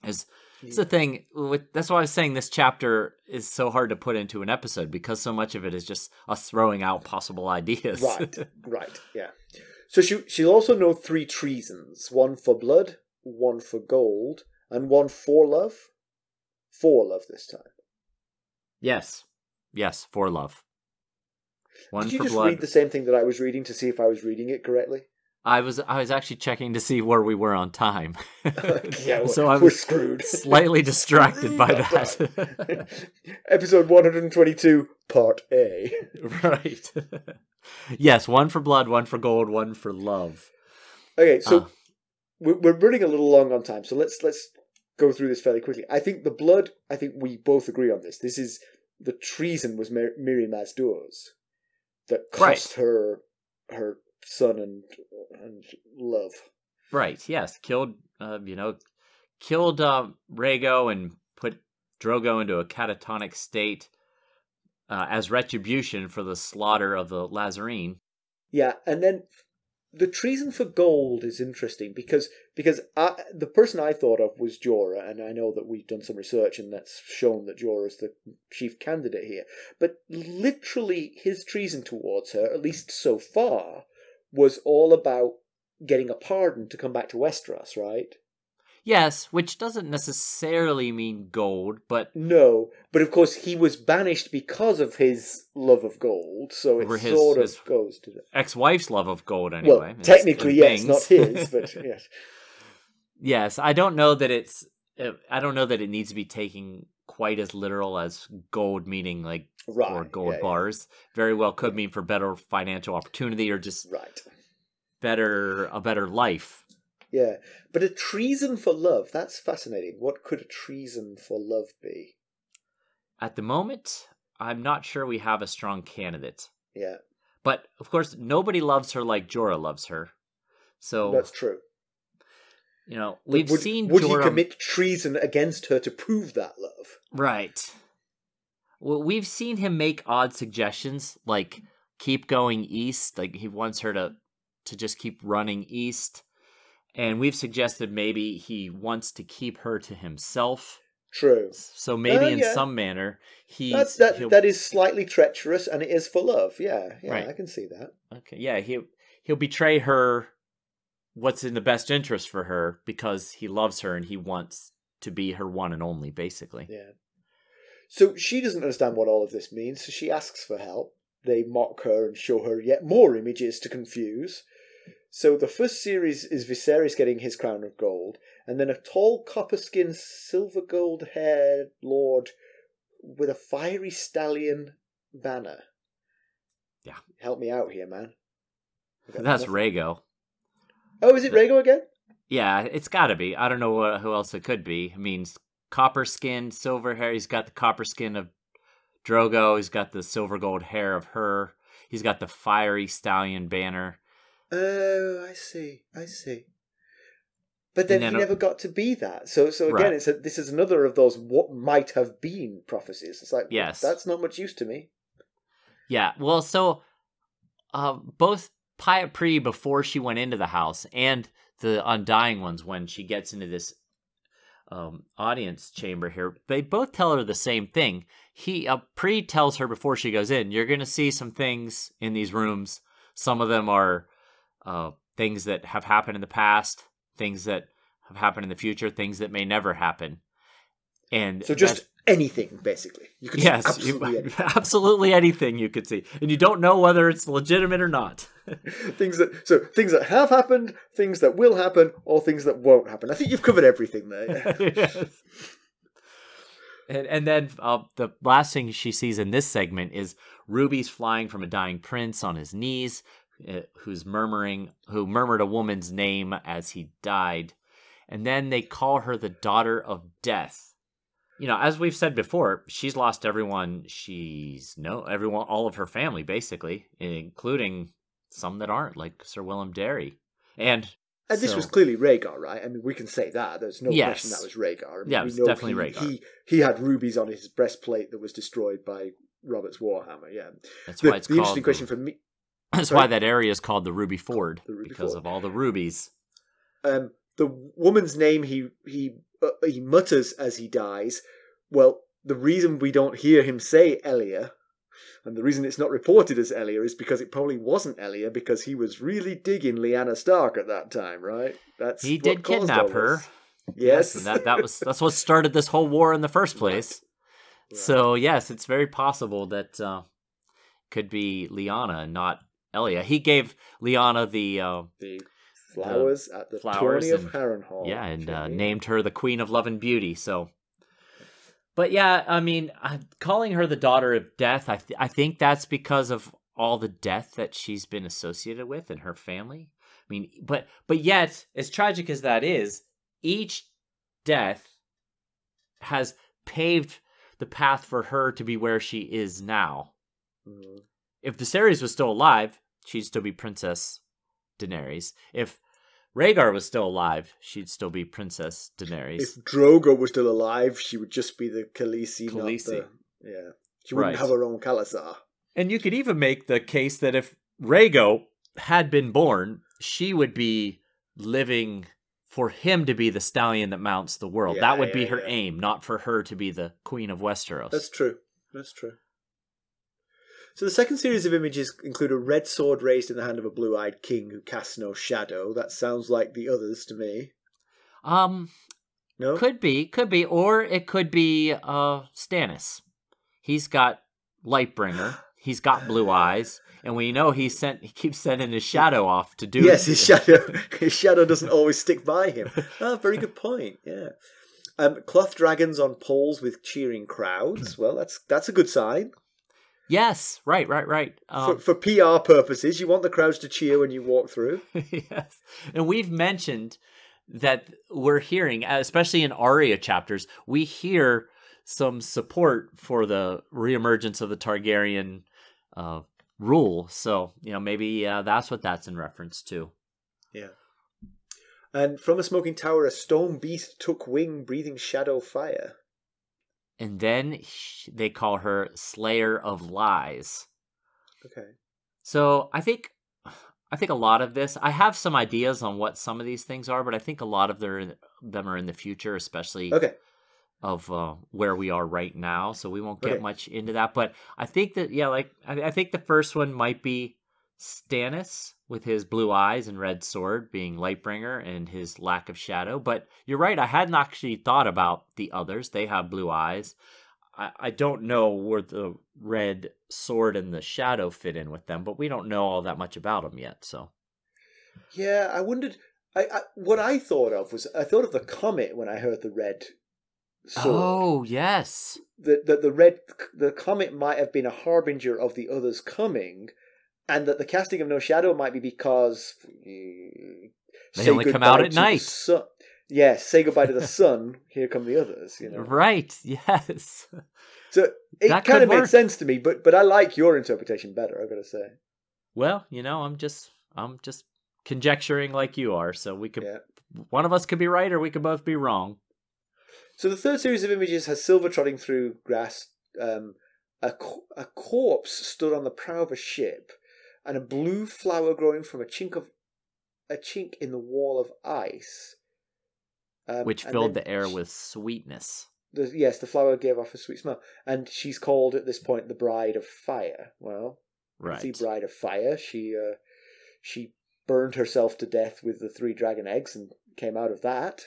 it's the thing. That's why I was saying this chapter is so hard to put into an episode, because so much of it is just us throwing out possible ideas. Right, yeah. So she'll also know 3 treasons. 1 for blood, 1 for gold, and 1 for love. 4 love this time. Yes, for love. 1 Did you for just blood. Read the same thing that I was reading to see if I was reading it correctly? I was actually checking to see where we were on time. Yeah, So I we're was screwed. Slightly distracted by that. Episode 122, Part A. Right. Yes, one for blood, one for gold, one for love. Okay, so we're running a little long on time, so let's go through this fairly quickly. I think the blood, I think we both agree on this. This is the treason was Miriam Azdoor's that cost her son and love. Right. Yes. Killed Rhaego and put Drogo into a catatonic state as retribution for the slaughter of the Lazarene. Yeah, and then the treason for gold is interesting because the person I thought of was Jorah, and I know that we've done some research and that's shown that Jorah is the chief candidate here. But literally his treason towards her, at least so far, was all about getting a pardon to come back to Westeros, right? Yes, which doesn't necessarily mean gold, but... No, but of course he was banished because of his love of gold, so it sort of goes to the... ex-wife's love of gold, anyway. Well, technically, yes, not his, but yes. Yes, I don't know that it needs to be taken quite as literal as gold, meaning like for gold bars. Very well could mean for better financial opportunity or just a better life. Yeah, but a treason for love, that's fascinating. What could a treason for love be? At the moment, I'm not sure we have a strong candidate. Yeah. But, of course, nobody loves her like Jorah loves her. So that's true. You know, we've seen Would Jorah... he commit treason against her to prove that love? Right. Well, we've seen him make odd suggestions, like keep going east. Like he wants her to just keep running east. And we've suggested maybe he wants to keep her to himself. True. So maybe in some manner that is slightly treacherous, and it is for love. Yeah, right. I can see that. Okay, yeah, he'll betray her. What's in the best interest for her because he loves her and he wants to be her one and only, basically. Yeah. So she doesn't understand what all of this means, so she asks for help. They mock her and show her yet more images to confuse. So the first series is Viserys getting his crown of gold, and then a tall copper-skinned, silver-gold-haired lord with a fiery stallion banner. Yeah. Help me out here, man. That's Rhaego. Oh, is it Rhaego again? Yeah, it's got to be. I don't know who else it could be. I mean, copper-skinned, silver hair. He's got the copper skin of Drogo. He's got the silver-gold hair of her. He's got the fiery stallion banner. Oh, I see. But then he never got to be that. So again, this is another of those what might have been prophecies. It's like, yes, that's not much use to me. Yeah, well, so both Pyatt Pree, before she went into the house, and the Undying Ones, when she gets into this audience chamber here, they both tell her the same thing. Pree tells her before she goes in, you're going to see some things in these rooms. Some of them are things that have happened in the past, things that have happened in the future, things that may never happen. And so just anything, basically. You could see absolutely anything you could see. And you don't know whether it's legitimate or not. things that have happened, things that will happen, or things that won't happen. I think you've covered everything there. Yes. And then the last thing she sees in this segment is rubies flying from a dying prince on his knees, who murmured a woman's name as he died. And then they call her the daughter of death. You know, as we've said before, she's lost everyone all of her family, basically, including some that aren't, like Sir Willem Darry. And this was clearly Rhaegar, right? I mean, we can say that. There's no question that was Rhaegar. I mean, yeah, it was definitely Rhaegar. He had rubies on his breastplate that was destroyed by Robert's Warhammer, yeah. That's why it's the interesting question for me... That's why that area is called the Ruby Ford, because of all the rubies. The woman's name he mutters as he dies. Well, the reason we don't hear him say Elia, and the reason it's not reported as Elia, is because it probably wasn't Elia, because he was really digging Lyanna Stark at that time, right? He did kidnap her. Yes, and that's what started this whole war in the first place. Right. So yes, it's very possible that could be Lyanna, not Elia. He gave Lyanna the flowers at the tourney of Harrenhal. Yeah, and named her the Queen of Love and Beauty. So, but yeah, I mean, calling her the Daughter of Death, I think that's because of all the death that she's been associated with in her family. I mean, but yet, as tragic as that is, each death has paved the path for her to be where she is now. Mm-hmm. If Viserys was still alive, she'd still be Princess Daenerys. If Rhaegar was still alive, she'd still be Princess Daenerys. If Drogo was still alive, she would just be the Khaleesi. Yeah. She wouldn't have her own Khalasar. And you could even make the case that if Rhaego had been born, she would be living for him to be the stallion that mounts the world. That would be her aim, not for her to be the Queen of Westeros. That's true. That's true. So the second series of images include a red sword raised in the hand of a blue-eyed king who casts no shadow. That sounds like the others to me. No? Could be. Or it could be Stannis. He's got Lightbringer. He's got blue eyes. And we know he keeps sending his shadow off to do. Yes, his shadow doesn't always stick by him. Very good point. Yeah. Cloth dragons on poles with cheering crowds. Well, that's a good sign. Yes, right. For PR purposes, you want the crowds to cheer when you walk through. Yes, and we've mentioned that we're hearing, especially in Arya chapters, we hear some support for the reemergence of the Targaryen rule. So, maybe that's what that's in reference to. Yeah. And from a smoking tower, a stone beast took wing, breathing shadow fire. And then they call her Slayer of Lies. Okay. So I think a lot of this, I have some ideas on what some of these things are, but I think a lot of them are in the future, especially of where we are right now. So we won't get much into that. But I think that, I think the first one might be Stannis with his blue eyes and red sword being Lightbringer and his lack of shadow. But you're right, I hadn't actually thought about the others. They have blue eyes. I don't know where the red sword and the shadow fit in with them, but we don't know all that much about them yet. So, yeah, I wondered. What I thought of the comet when I heard the red sword. Oh yes, the comet might have been a harbinger of the others coming. And that the casting of no shadow might be because they only come out at night. Yes, say goodbye to the sun. Here come the others. Right? Yes. So it kind of made sense to me, but I like your interpretation better. I've got to say. Well, I'm just conjecturing like you are. So we could one of us could be right, or we could both be wrong. So the third series of images has Silver trotting through grass. A corpse stood on the prow of a ship. And a blue flower growing from a chink in the wall of ice, which filled the air with sweetness. The flower gave off a sweet smell, and she's called at this point the Bride of Fire. Well, right, the Bride of Fire. She burned herself to death with the 3 dragon eggs and came out of that.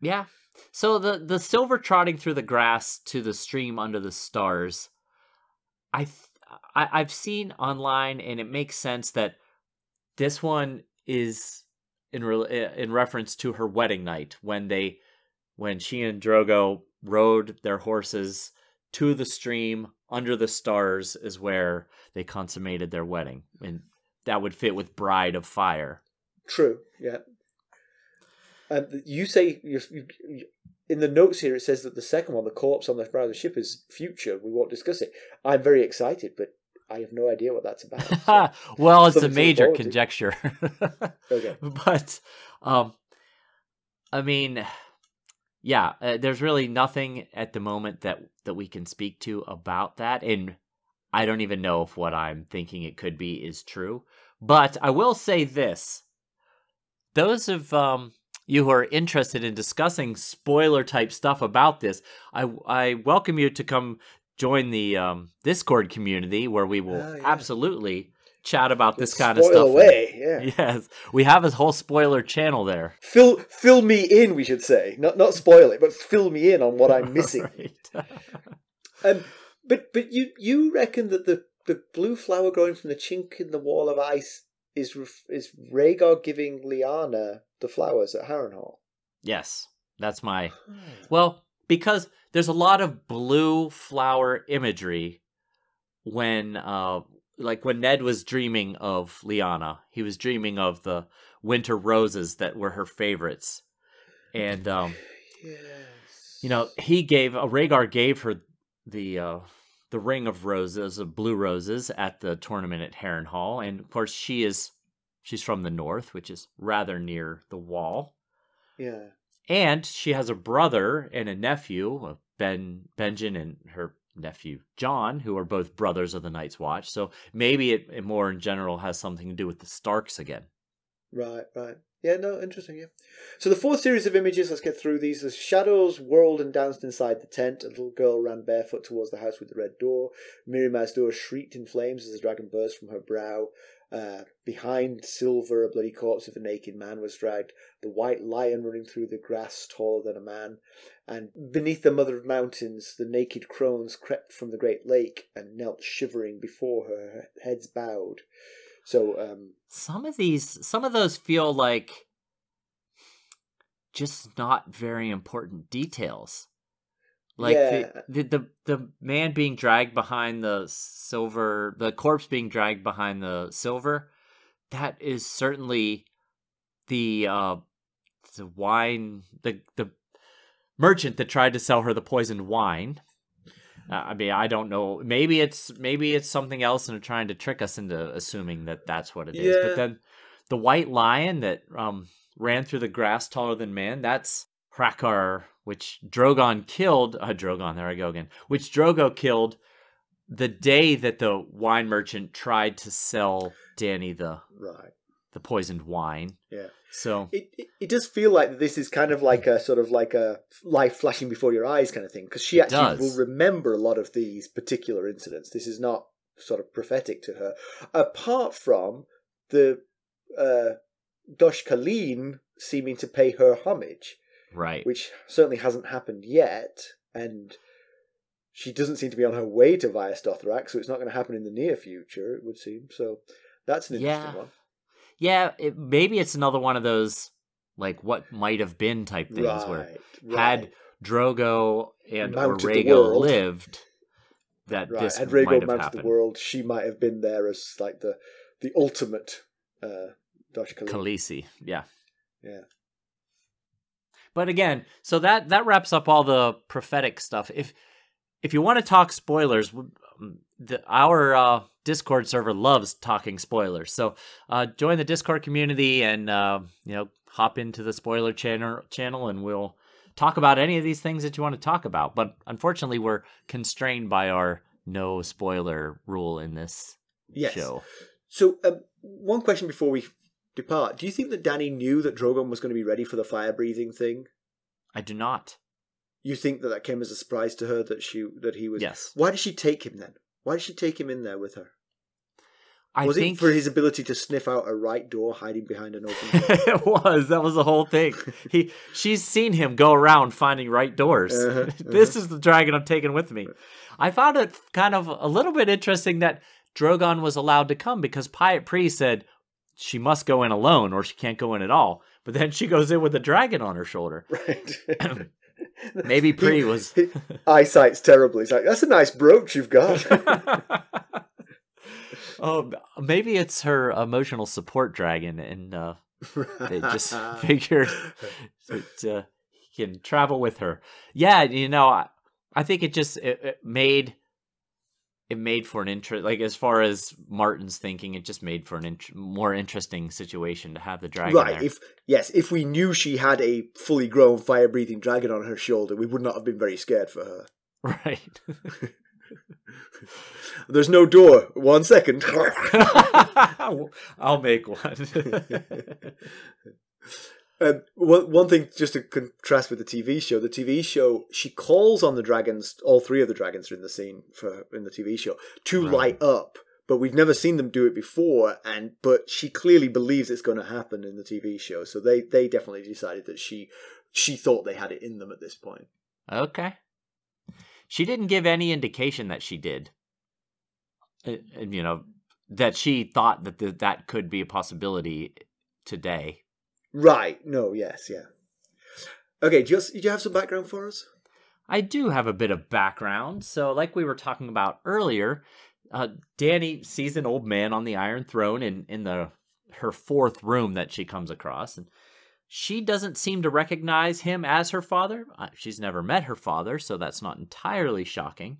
Yeah. So the silver trotting through the grass to the stream under the stars. I've seen online, and it makes sense that this one is in reference to her wedding night when she and Drogo rode their horses to the stream under the stars is where they consummated their wedding, and that would fit with Bride of Fire. True. Yeah. You say in the notes here it says that the second one, the corpse on the prow of the ship, is future. We won't discuss it. I'm very excited, but I have no idea what that's about. So well, it's a major conjecture. Okay. But, I mean, there's really nothing at the moment that we can speak to about that. And I don't even know if what I'm thinking it could be is true. But I will say this. Those of you who are interested in discussing spoiler-type stuff about this, I welcome you to come join the Discord community where we will absolutely chat about this kind of stuff. Spoil away, yeah. Yes, we have a whole spoiler channel there. Fill me in, we should say. Not spoil it, but fill me in on what I'm missing. Right. But you reckon that the the blue flower growing from the chink in the wall of ice is Rhaegar giving Lyanna the flowers at Harrenhal? Yes, that's my... Well, because there's a lot of blue flower imagery when, like when Ned was dreaming of Lyanna, he was dreaming of the winter roses that were her favorites. And, yes. you know, Rhaegar gave her the ring of roses, of blue roses, at the tournament at Harrenhal. And of course, she's from the north, which is rather near the wall. Yeah. And she has a brother and a nephew, Benjen and her nephew John, who are both brothers of the Night's Watch. So maybe it more in general has something to do with the Starks again. Right. Yeah, no, interesting, yeah. So the fourth series of images, let's get through these. As shadows whirled and danced inside the tent, a little girl ran barefoot towards the house with the red door. Mirimad's door shrieked in flames as the dragon burst from her brow. Behind Silver, a bloody corpse of a naked man was dragged, the white lion running through the grass taller than a man. And beneath the mother of mountains, the naked crones crept from the great lake and knelt shivering before her, heads bowed. So some of those feel like just not very important details. Like the man being dragged behind the silver, the corpse being dragged behind the silver, that is certainly the wine, the merchant that tried to sell her the poisoned wine. I mean, I don't know. Maybe it's something else, and they're trying to trick us into assuming that that's what it is. But then the white lion that ran through the grass taller than man, that's Hrakar, which Drogon killed. Drogon, there I go again. Which Drogo killed the day that the wine merchant tried to sell Dany the poisoned wine. Yeah. So it does feel like this is kind of like a sort of like a life flashing before your eyes kind of thing, because she actually will remember a lot of these particular incidents. This is not sort of prophetic to her, apart from the Dosh Khaleen seeming to pay her homage, right? Which certainly hasn't happened yet, and she doesn't seem to be on her way to Vaes Dothrak, so it's not going to happen in the near future, it would seem. So that's an interesting one. Yeah, maybe it's another one of those, like, what might have been type things, where had Drogo and or Rhaego lived, that this had might Rhaego have mounted happened. The world, she might have been there as, like, the ultimate Dosh Khaleen. Khaleesi, yeah. Yeah. But again, so that wraps up all the prophetic stuff. If you want to talk spoilers, our Discord server loves talking spoilers. So join the Discord community and hop into the spoiler channel, and we'll talk about any of these things that you want to talk about. But unfortunately, we're constrained by our no spoiler rule in this show. So one question before we depart: do you think that Dany knew that Drogon was going to be ready for the fire breathing thing? I do not. You think that came as a surprise to her that he was? Yes. Why did she take him then? Why did she take him in there with her? Was it for his ability to sniff out a right door hiding behind an open door? It was. That was the whole thing. She's seen him go around finding right doors. This is the dragon I'm taking with me. I found it kind of a little bit interesting that Drogon was allowed to come, because Pyatt Pree said she must go in alone or she can't go in at all. But then she goes in with a dragon on her shoulder. Right. Maybe Pree was... Eyesight's terrible. He's like, that's a nice brooch you've got. Oh, maybe it's her emotional support dragon, and they just figured that he can travel with her. Yeah, I think it made for an interest. Like, as far as Martin's thinking, it just made for an more interesting situation to have the dragon there. If we knew she had a fully grown fire-breathing dragon on her shoulder, we would not have been very scared for her. Right. There's no door. 1 second. I'll make one. One thing, just to contrast with the TV show, she calls on the dragons, all three of the dragons are in the scene in the TV show, to light up. But we've never seen them do it before, but she clearly believes it's going to happen in the TV show. So they definitely decided that she thought they had it in them at this point. Okay. She didn't give any indication that she did. you know, that she thought that that could be a possibility today. Right. No, yes, yeah. Okay, do you have some background for us? I do have a bit of background. So, like we were talking about earlier, Dany sees an old man on the Iron Throne in her fourth room that she comes across, and she doesn't seem to recognize him as her father. She's never met her father, so that's not entirely shocking.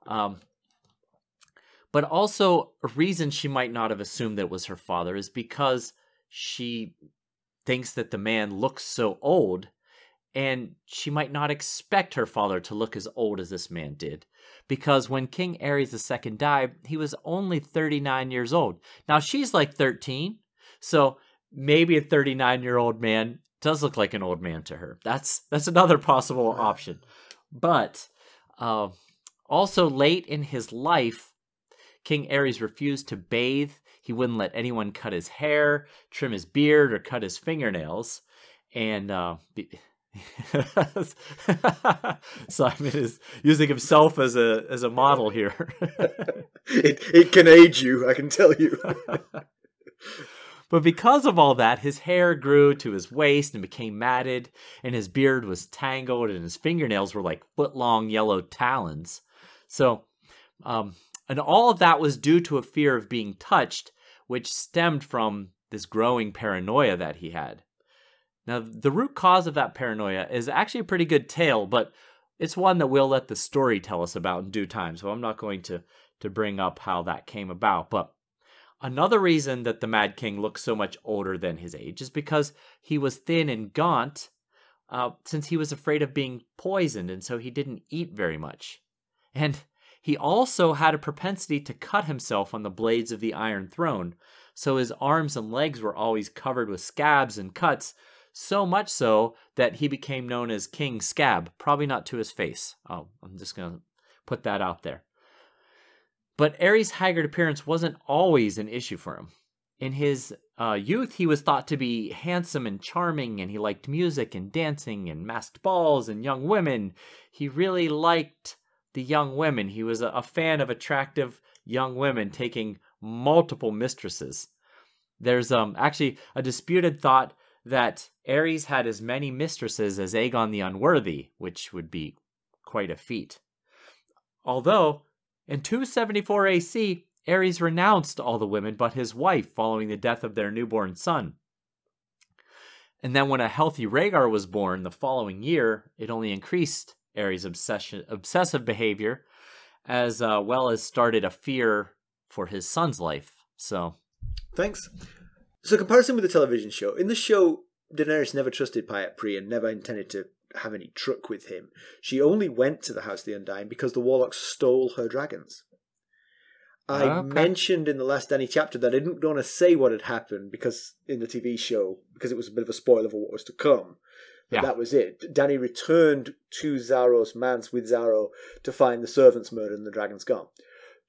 But also, a reason she might not have assumed that it was her father is because she thinks that the man looks so old, and she might not expect her father to look as old as this man did. Because when King Aerys II died, he was only 39 years old. Now, she's like 13, so maybe a 39-year-old man does look like an old man to her. That's another possible option. But also late in his life, King Aerys refused to bathe. He wouldn't let anyone cut his hair, trim his beard, or cut his fingernails. And Simon is using himself as a model here. It can age you, I can tell you. But because of all that, his hair grew to his waist and became matted, and his beard was tangled, and his fingernails were like foot-long yellow talons. So, and all of that was due to a fear of being touched, which stemmed from this growing paranoia that he had. Now, the root cause of that paranoia is actually a pretty good tale, but it's one that we'll let the story tell us about in due time, so I'm not going to bring up how that came about. But another reason that the Mad King looks so much older than his age is because he was thin and gaunt, since he was afraid of being poisoned, and so he didn't eat very much. And he also had a propensity to cut himself on the blades of the Iron Throne, so his arms and legs were always covered with scabs and cuts, so much so that he became known as King Scab, probably not to his face. Oh, I'm just going to put that out there. But Aerys' haggard appearance wasn't always an issue for him. In his youth, he was thought to be handsome and charming, and he liked music and dancing and masked balls and young women. He really liked the young women. He was a fan of attractive young women taking multiple mistresses. There's actually a disputed thought that Aerys had as many mistresses as Aegon the Unworthy, which would be quite a feat. Although, in 274 AC, Aerys renounced all the women but his wife following the death of their newborn son. And then when a healthy Rhaegar was born the following year, it only increased Aerys' obsessive behavior, as well as started a fear for his son's life. So, thanks. So, comparison with the television show. In the show, Daenerys never trusted Pyatt Pree and never intended to have any truck with him. She only went to the House of the Undying because the warlocks stole her dragons. I mentioned in the last Dany chapter that I didn't want to say what had happened because in the TV show, because it was a bit of a spoiler for what was to come. But that was it. Dany returned to Xaro's manse with Xaro to find the servants murdered and the dragons gone.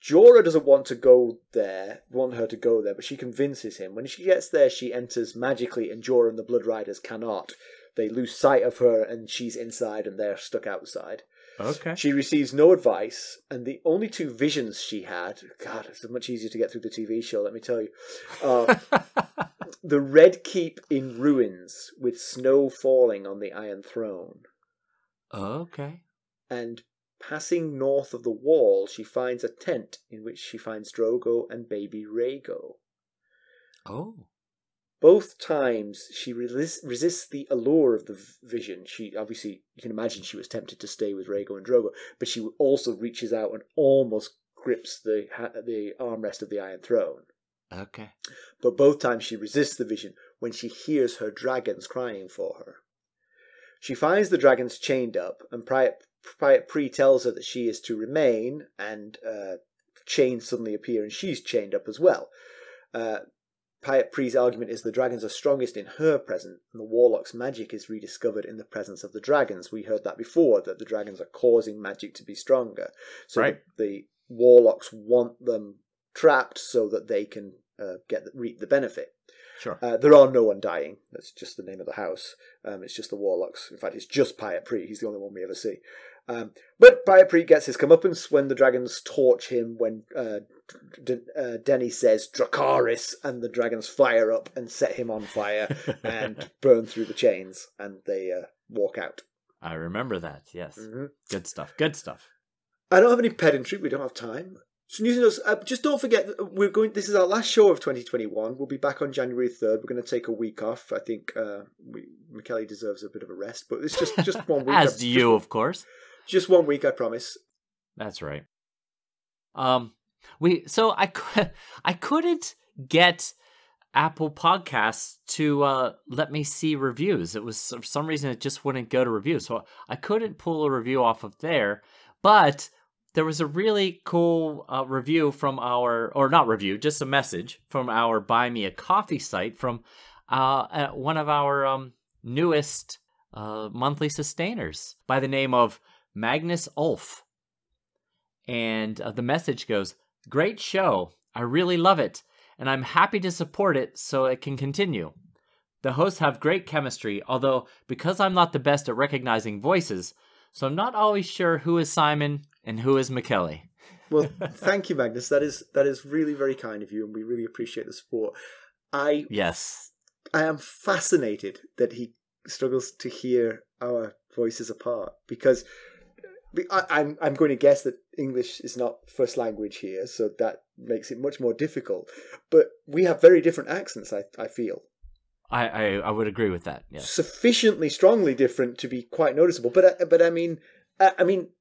Jorah doesn't want her to go there, but she convinces him. When she gets there, she enters magically, and Jorah and the Blood Riders cannot. They lose sight of her, and she's inside, and they're stuck outside. Okay. She receives no advice, and the only two visions she had... God, it's much easier to get through the TV show, let me tell you. The Red Keep in ruins, with snow falling on the Iron Throne. Okay. And passing north of the wall, she finds a tent in which she finds Drogo and baby Rhaego. Oh. Both times she resists the allure of the vision. She obviously, you can imagine she was tempted to stay with Rhaego and Drogo, but she also reaches out and almost grips the armrest of the Iron Throne. Okay. But both times she resists the vision when she hears her dragons crying for her. She finds the dragons chained up, and Pyatt Pree tells her that she is to remain, and chains suddenly appear and she's chained up as well. Pyatt Pree's argument is the dragons are strongest in her presence, and the warlock's magic is rediscovered in the presence of the dragons. We heard that before, that the dragons are causing magic to be stronger. So right. the warlocks want them trapped so that they can reap the benefit. Sure. There are no Undying. That's just the name of the house. It's just the warlocks. In fact, it's just Pyatt Pree. He's the only one we ever see. But Pyatt Pree gets his comeuppance when the dragons torch him when Denny says Dracarys, and the dragons fire up and set him on fire and burn through the chains, and they walk out. I remember that, yes. Mm-hmm. Good stuff, good stuff. I don't have any pedantry, we don't have time. So news and notes, just don't forget, this is our last show of 2021. We'll be back on January 3rd. We're going to take a week off. I think Mackelly deserves a bit of a rest, but it's just 1 week. As do you, of course. Just 1 week, I promise. That's right. So I couldn't get Apple Podcasts to let me see reviews. It was, for some reason, it just wouldn't go to reviews. So I couldn't pull a review off of there, but there was a really cool review from just a message from our Buy Me a Coffee site from one of our newest monthly sustainers by the name of Magnus Ulf. And the message goes, "Great show. I really love it, and I'm happy to support it so it can continue. The hosts have great chemistry, although because I'm not the best at recognizing voices, so I'm not always sure who is Simon and who is Mackelly." Well, thank you, Magnus. That is really very kind of you, and we really appreciate the support. Yes. I am fascinated that he struggles to hear our voices apart, because I'm going to guess that English is not first language here, so that makes it much more difficult. But we have very different accents, I feel. I would agree with that. Yes. Sufficiently strongly different to be quite noticeable. But I mean,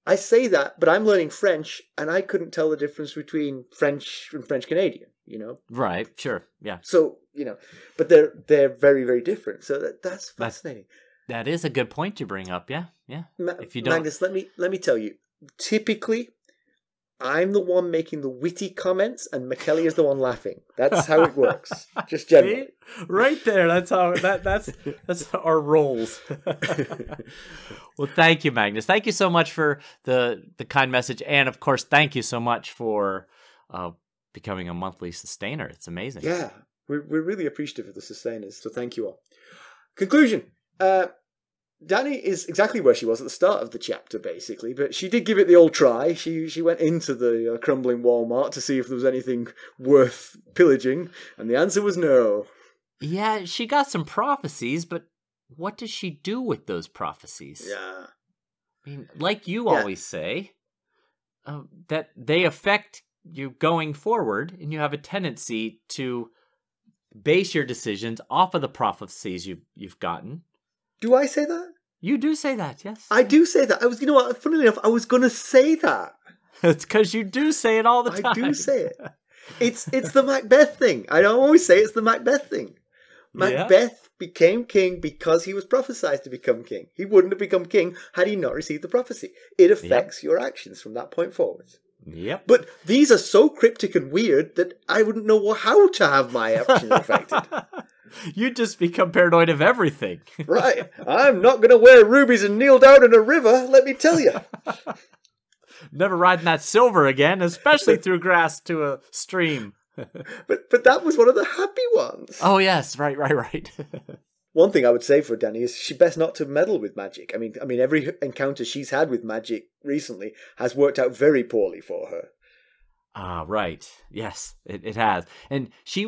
I say that, but I'm learning French, and I couldn't tell the difference between French and French Canadian. You know. Right. Sure. Yeah. So but they're very, very different. So that's fascinating. That is a good point you bring up. Yeah. Yeah. If you don't, Magnus, let me tell you. Typically, I'm the one making the witty comments, and Mackelly is the one laughing. That's how it works. Just generally. Right there. That's how that's our roles. Well, thank you, Magnus. Thank you so much for the kind message, and of course, thank you so much for becoming a monthly sustainer. It's amazing. Yeah, we're really appreciative of the sustainers. So thank you all. Conclusion. Dany is exactly where she was at the start of the chapter, basically, but she did give it the old try. She went into the crumbling Walmart to see if there was anything worth pillaging, and the answer was no. Yeah, she got some prophecies, but what does she do with those prophecies? Yeah. I mean, like you always say, that they affect you going forward, and you have a tendency to base your decisions off of the prophecies you've gotten. Do I say that? You do say that, yes. I do say that. You know what? Funnily enough, I was going to say that. It's because you do say it all the time. I do say it. It's the Macbeth thing. I don't always say it's the Macbeth thing. Macbeth became king because he was prophesied to become king. He wouldn't have become king had he not received the prophecy. It affects your actions from that point forward. Yep. But these are so cryptic and weird that I wouldn't know how to have my actions affected. You'd just become paranoid of everything. Right. I'm not going to wear rubies and kneel down in a river, let me tell you. Never riding that silver again, especially through grass to a stream. But that was one of the happy ones. Oh, yes. Right. One thing I would say for Dany is she best not to meddle with magic. I mean, every encounter she's had with magic recently has worked out very poorly for her. Ah, right. Yes, it has. And she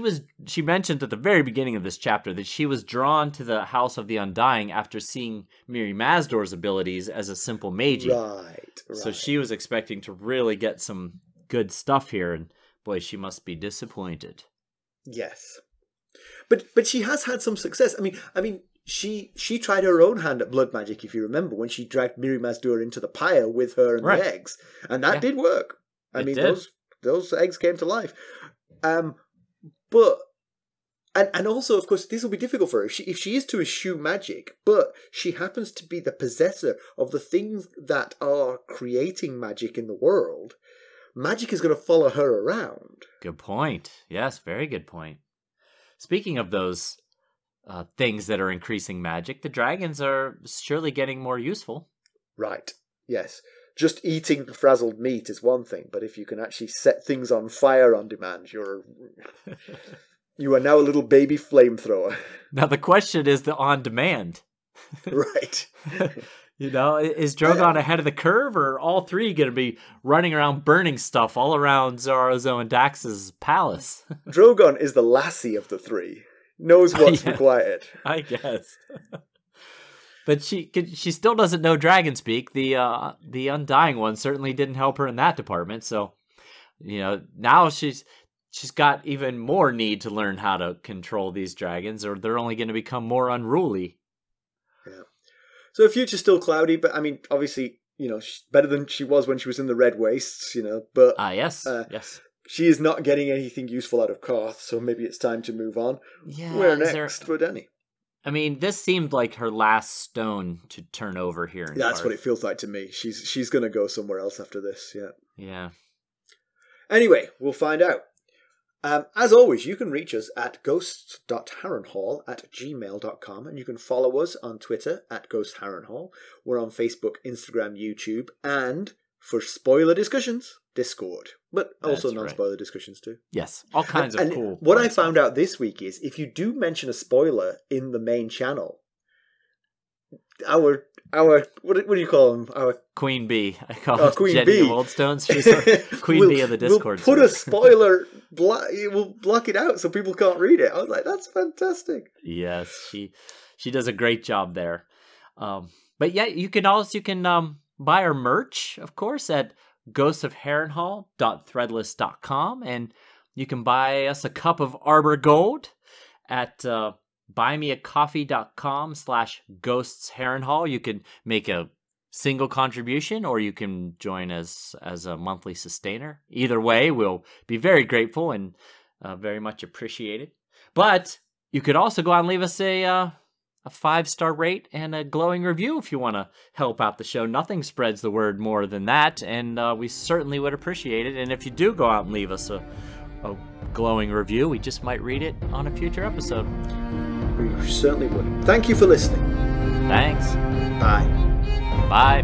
mentioned at the very beginning of this chapter that she was drawn to the House of the Undying after seeing Mirri Mazdor's abilities as a simple mage. Right. So she was expecting to really get some good stuff here, and boy, she must be disappointed. Yes. But she has had some success. I mean, she tried her own hand at blood magic, if you remember, when she dragged Mirri Mazdor into the pyre with her and the eggs, and that did work. I mean, those eggs came to life. But also, of course, this will be difficult for her if she is to eschew magic, but she happens to be the possessor of the things that are creating magic in the world. Magic is going to follow her around. Good point. Yes, very good point. Speaking of those things that are increasing magic, the dragons are surely getting more useful. Right, yes. Just eating frazzled meat is one thing, but if you can actually set things on fire on demand, you are now a little baby flamethrower. Now the question is the on demand. Right. You know, is Drogon ahead of the curve, or all three going to be running around burning stuff all around Zorozo and Dax's palace? Drogon is the lassie of the three. Knows what's required. I guess. But she still doesn't know dragon speak. The Undying Ones certainly didn't help her in that department. So, you know, now she's got even more need to learn how to control these dragons, or they're only going to become more unruly. Yeah. So the future's still cloudy, but I mean, obviously, you know, she's better than she was when she was in the Red Wastes, you know. But yes, yes. She is not getting anything useful out of Qarth, so maybe it's time to move on. Yeah. Where next for Dany? I mean, this seemed like her last stone to turn over here. That's what it feels like to me. She's going to go somewhere else after this, yeah. Yeah. Anyway, we'll find out. As always, you can reach us at ghosts.harrenhall@gmail.com, and you can follow us on Twitter at @GhostHarrenhall. We're on Facebook, Instagram, YouTube, and for spoiler discussions, Discord. But also non-spoiler discussions too. Yes, all kinds of cool. What I found out this week is if you do mention a spoiler in the main channel, our what do you call them? Our Queen Bee. I call her Queen Jenny Bee. of Oldstones. She's a Queen Bee of the Discord. We'll put a spoiler. We'll block it out so people can't read it. I was like, that's fantastic. Yes, she does a great job there. But yeah, you can buy our merch, of course, at ghostsofharrenhall.threadless.com, and you can buy us a cup of Arbor Gold at buymeacoffee.com/ghostsharrenhall. You can make a single contribution, or you can join us as a monthly sustainer. Either way, we'll be very grateful and very much appreciated. But you could also go out and leave us a 5-star rate and a glowing review if you want to help out the show. Nothing spreads the word more than that, and we certainly would appreciate it. And if you do go out and leave us a glowing review, we just might read it on a future episode. We certainly would. Thank you for listening. Thanks. Bye. Bye.